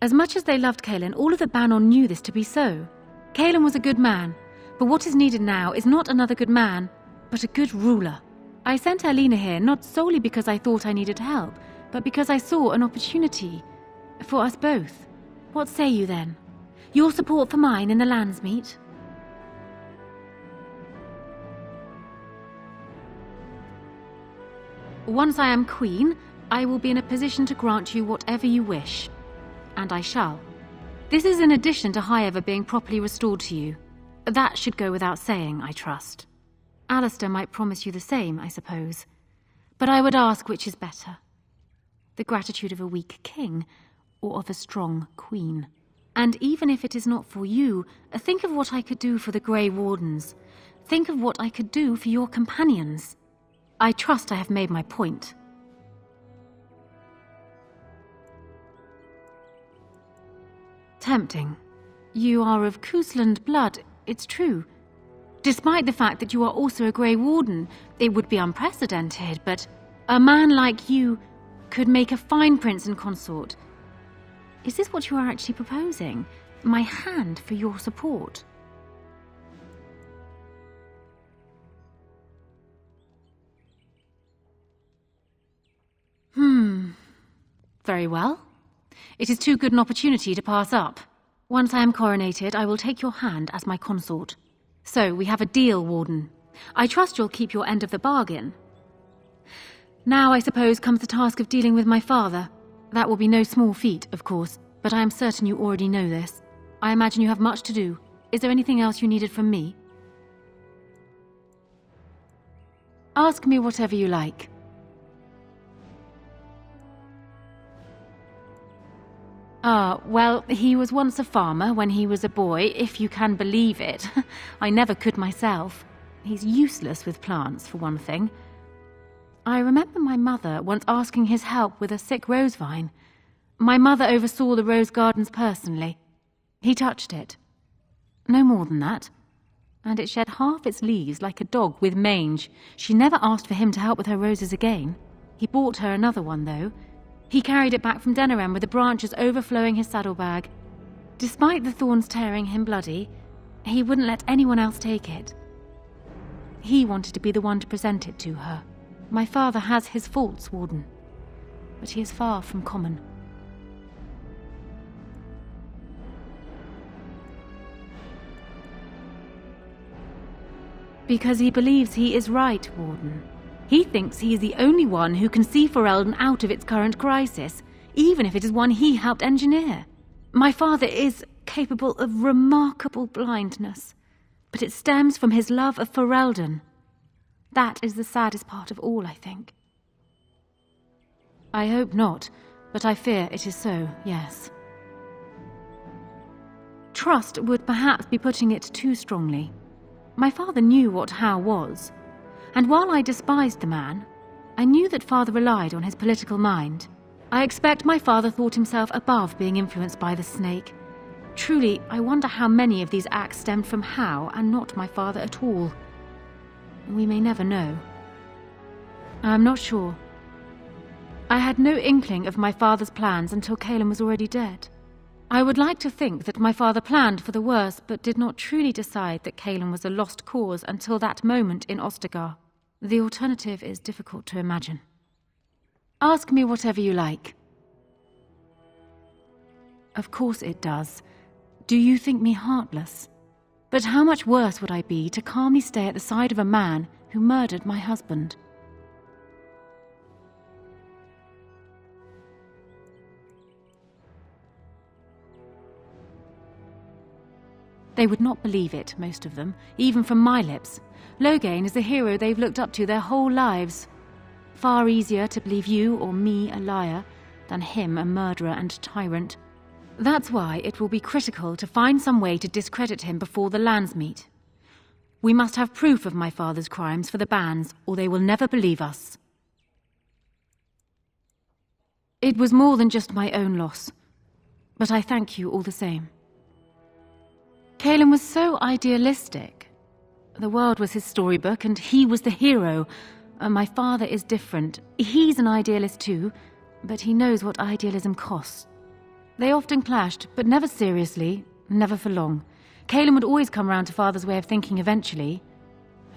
As much as they loved Caelin, all of the Banon knew this to be so. Caelin was a good man, but what is needed now is not another good man, but a good ruler. I sent Alina here not solely because I thought I needed help, but because I saw an opportunity for us both. What say you then? Your support for mine in the Landsmeet? Once I am queen, I will be in a position to grant you whatever you wish. And I shall. This is in addition to Highever being properly restored to you. That should go without saying, I trust. Alistair might promise you the same, I suppose. But I would ask which is better. The gratitude of a weak king, or of a strong queen. And even if it is not for you, think of what I could do for the Grey Wardens. Think of what I could do for your companions. I trust I have made my point. Tempting. You are of Cousland blood, it's true. Despite the fact that you are also a Grey Warden, it would be unprecedented, but a man like you could make a fine prince and consort. Is this what you are actually proposing? My hand for your support? Very well. It is too good an opportunity to pass up. Once I am coronated, I will take your hand as my consort. So, we have a deal, Warden. I trust you'll keep your end of the bargain. Now, I suppose, comes the task of dealing with my father. That will be no small feat, of course, but I am certain you already know this. I imagine you have much to do. Is there anything else you needed from me? Ask me whatever you like. Well, he was once a farmer when he was a boy, if you can believe it. I never could myself. He's useless with plants, for one thing. I remember my mother once asking his help with a sick rose vine. My mother oversaw the rose gardens personally. He touched it. No more than that. And it shed half its leaves like a dog with mange. She never asked for him to help with her roses again. He bought her another one, though. He carried it back from Denerim with the branches overflowing his saddlebag. Despite the thorns tearing him bloody, he wouldn't let anyone else take it. He wanted to be the one to present it to her. My father has his faults, Warden, but he is far from common. Because he believes he is right, Warden. He thinks he is the only one who can see Ferelden out of its current crisis, even if it is one he helped engineer. My father is capable of remarkable blindness, but it stems from his love of Ferelden. That is the saddest part of all, I think. I hope not, but I fear it is so, yes. Trust would perhaps be putting it too strongly. My father knew what How was, and while I despised the man, I knew that father relied on his political mind. I expect my father thought himself above being influenced by the snake. Truly, I wonder how many of these acts stemmed from How and not my father at all. We may never know. I am not sure. I had no inkling of my father's plans until Caelan was already dead. I would like to think that my father planned for the worst, but did not truly decide that Caelan was a lost cause until that moment in Ostagar. The alternative is difficult to imagine. Ask me whatever you like. Of course it does. Do you think me heartless? But how much worse would I be to calmly stay at the side of a man who murdered my husband? They would not believe it, most of them, even from my lips. Loghain is the hero they've looked up to their whole lives. Far easier to believe you or me a liar than him a murderer and tyrant. That's why it will be critical to find some way to discredit him before the lands meet. We must have proof of my father's crimes for the bands, or they will never believe us. It was more than just my own loss, but I thank you all the same. Caelan was so idealistic. The world was his storybook, and he was the hero. My father is different. He's an idealist too, but he knows what idealism costs. They often clashed, but never seriously, never for long. Caelan would always come round to father's way of thinking eventually.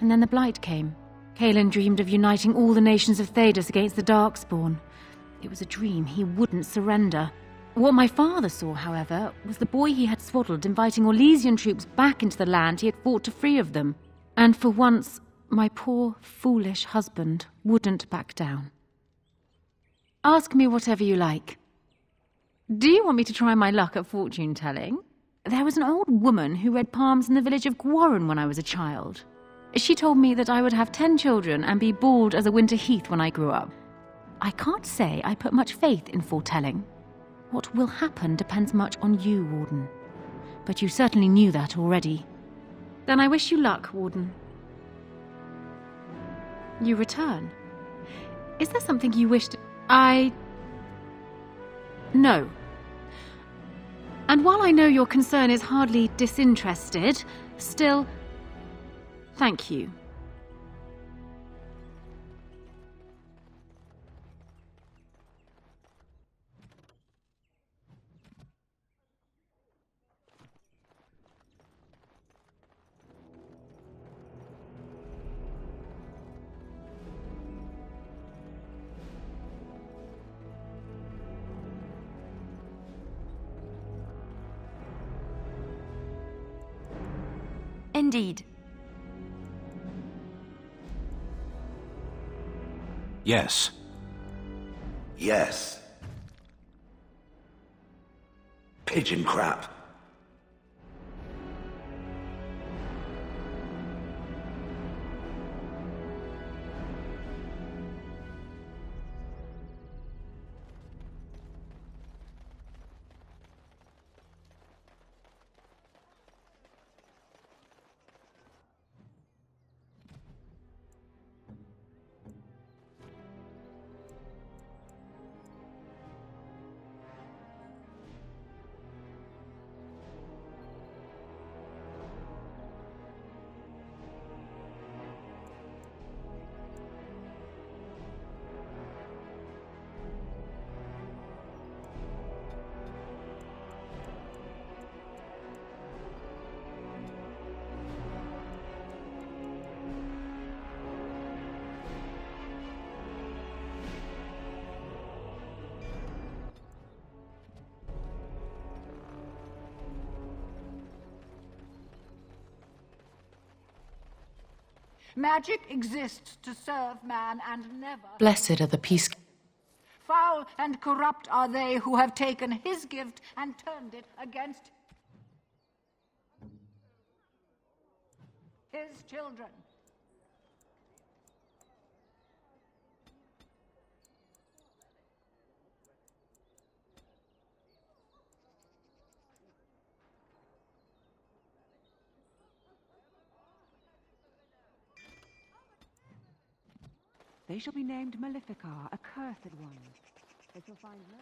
And then the Blight came. Caelan dreamed of uniting all the nations of Thedas against the Darkspawn. It was a dream. He wouldn't surrender. What my father saw, however, was the boy he had swaddled inviting Orlesian troops back into the land he had fought to free of them. And for once, my poor, foolish husband wouldn't back down. Ask me whatever you like. Do you want me to try my luck at fortune-telling? There was an old woman who read palms in the village of Gwarren when I was a child. She told me that I would have 10 children and be bald as a winter heath when I grew up. I can't say I put much faith in foretelling. What will happen depends much on you, Warden. But you certainly knew that already. Then I wish you luck, Warden. You return. Is there something you wished... No. And while I know your concern is hardly disinterested, still... Thank you. Indeed. Yes. Yes. Pigeon crap. Magic exists to serve man and never... Blessed are the peace... Foul and corrupt are they who have taken his gift and turned it against his children. They shall be named Maleficar, a cursed one. They shall find no...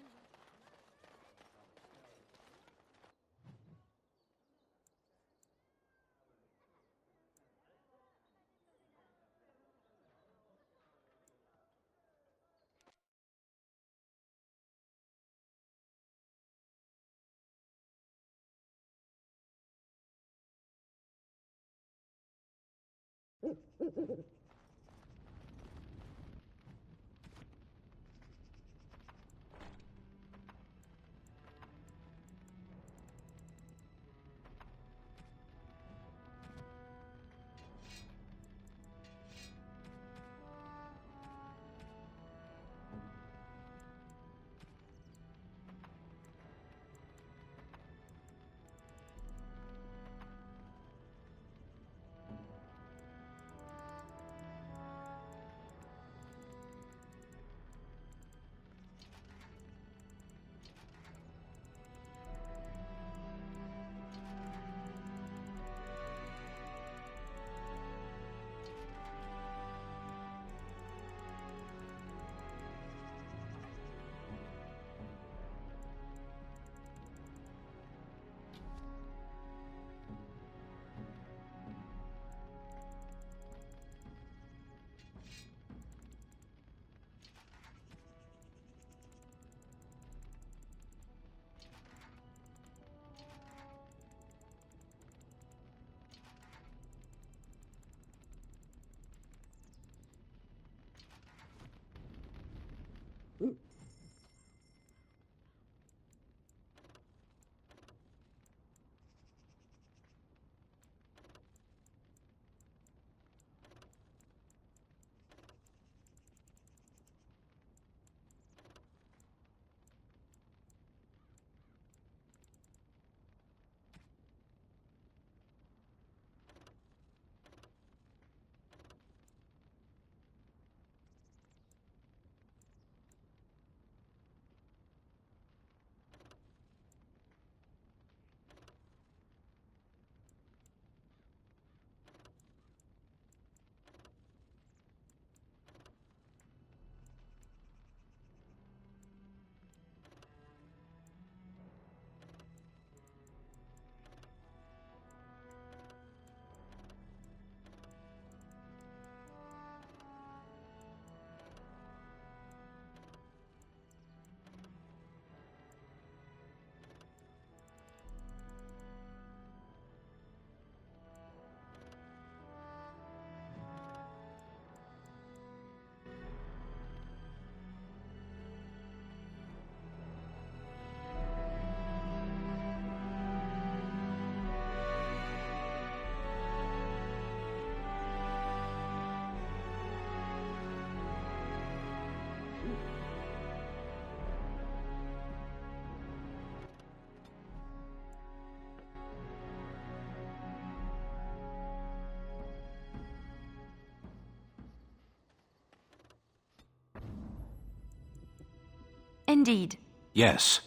Indeed. Yes.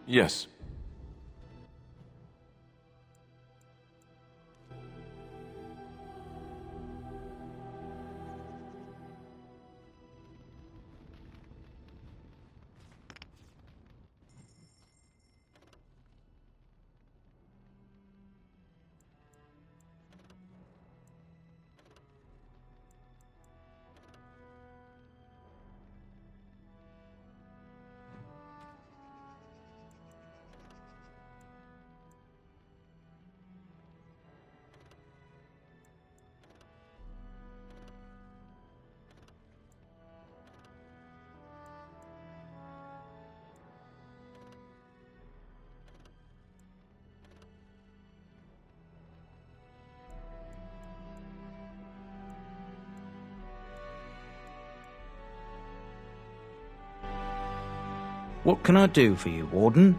Yes. What can I do for you, Warden?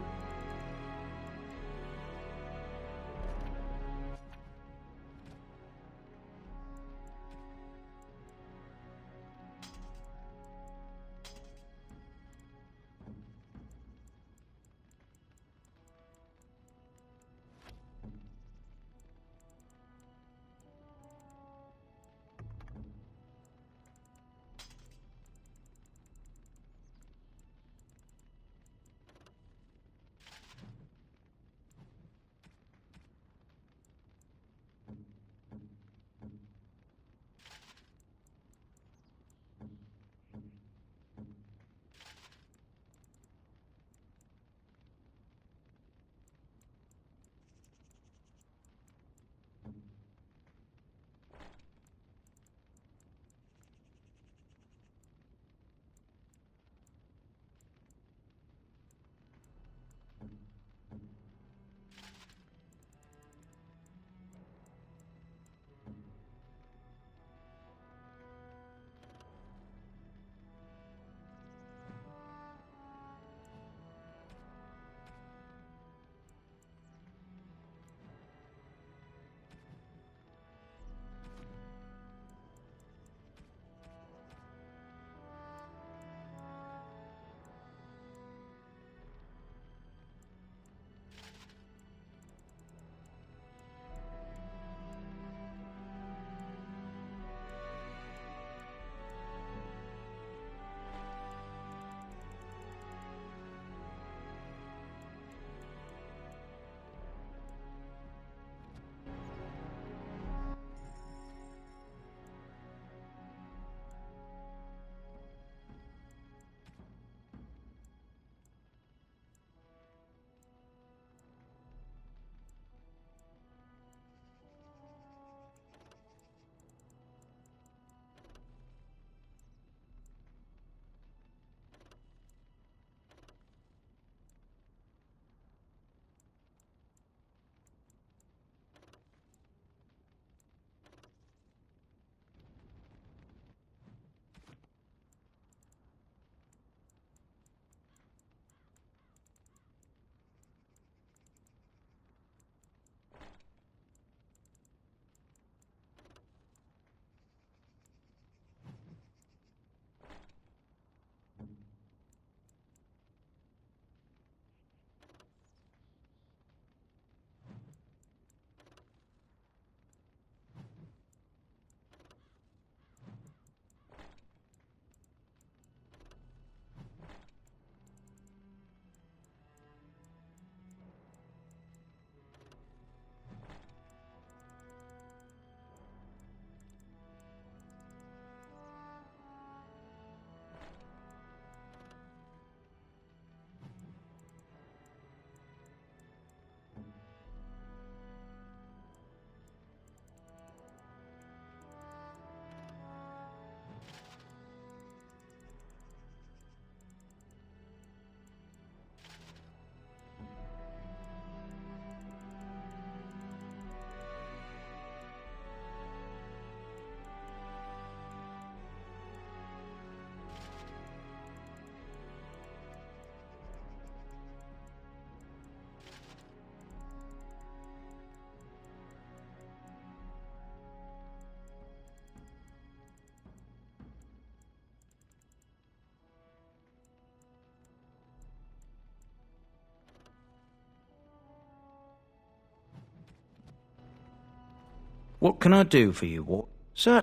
What can I do for you, Warden? Sir?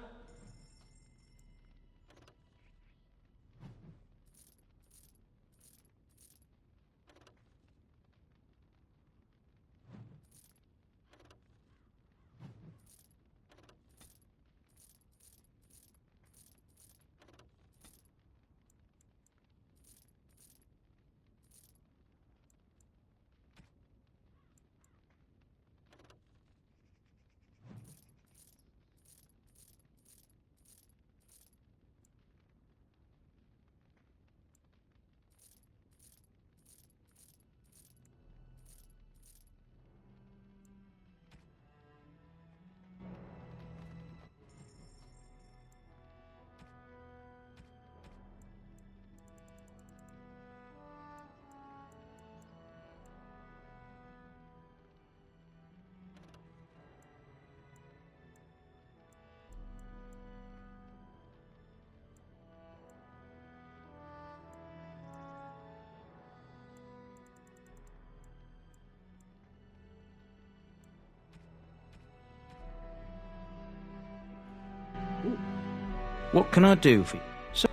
What can I do for you? Sir?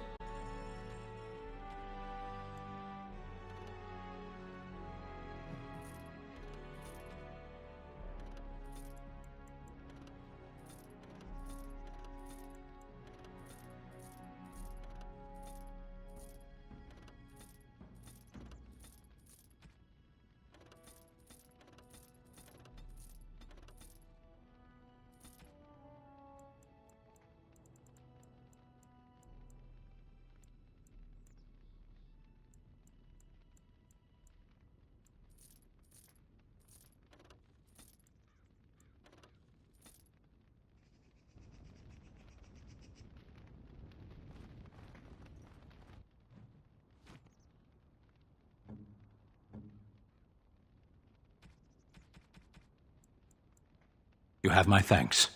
You have my thanks.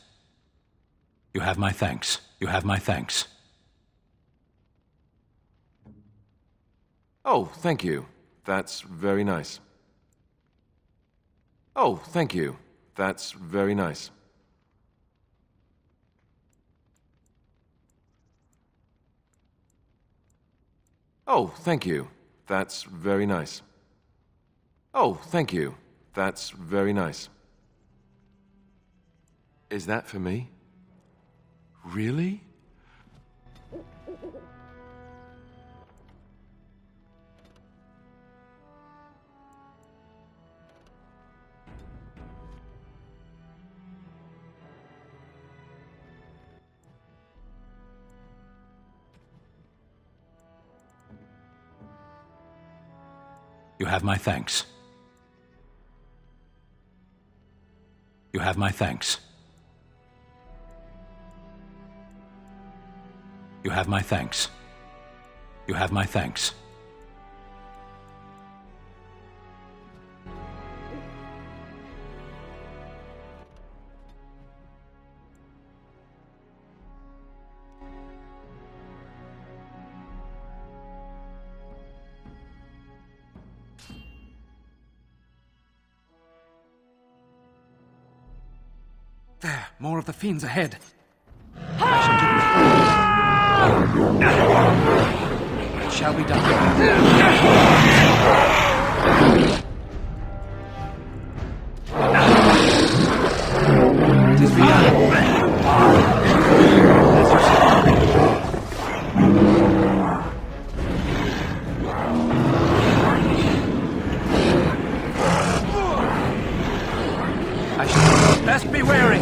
You have my thanks. You have my thanks. Oh, thank you. That's very nice. Oh, thank you. That's very nice. Oh, thank you. That's very nice. Oh, thank you. That's very nice. Is that for me? Really? You have my thanks. You have my thanks. You have my thanks. You have my thanks. There, more of the fiends ahead. It shall be done. It is beyond. As you say. I shall best be wary.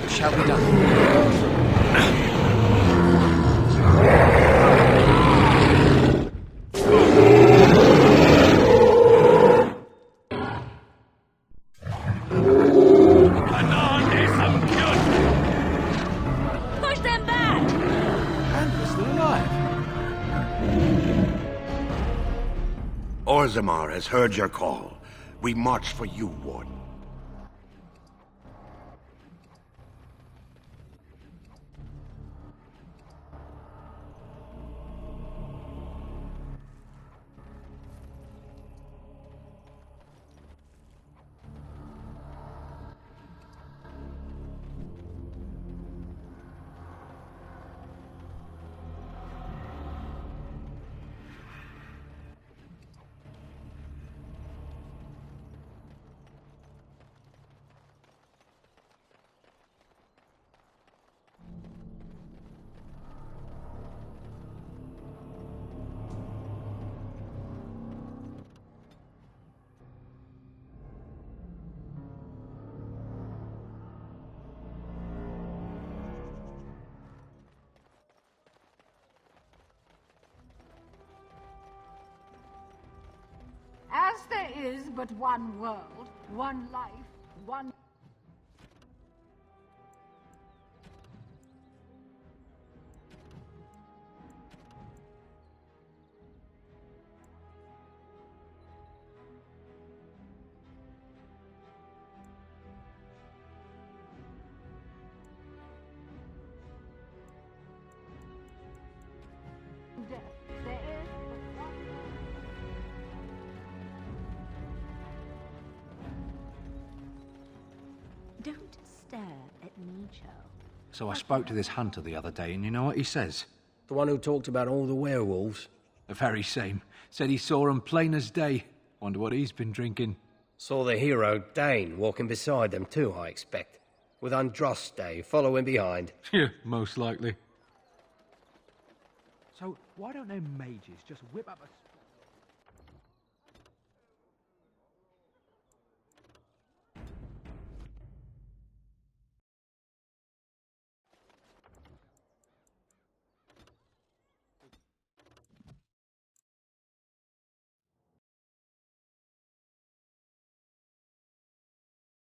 It shall be done. Push them back! And we're still alive. Orzammar has heard your call. We march for you, Warden. As there is but one world, one life, one... death. There is but one... Don't stare at me, Cho. So I spoke to this hunter the other day, and you know what he says? The one who talked about all the werewolves? The very same. Said he saw 'em plain as day. Wonder what he's been drinking. Saw the hero, Dane, walking beside them too, I expect. With Andraste following behind. Yeah, most likely. So why don't them mages just whip up a...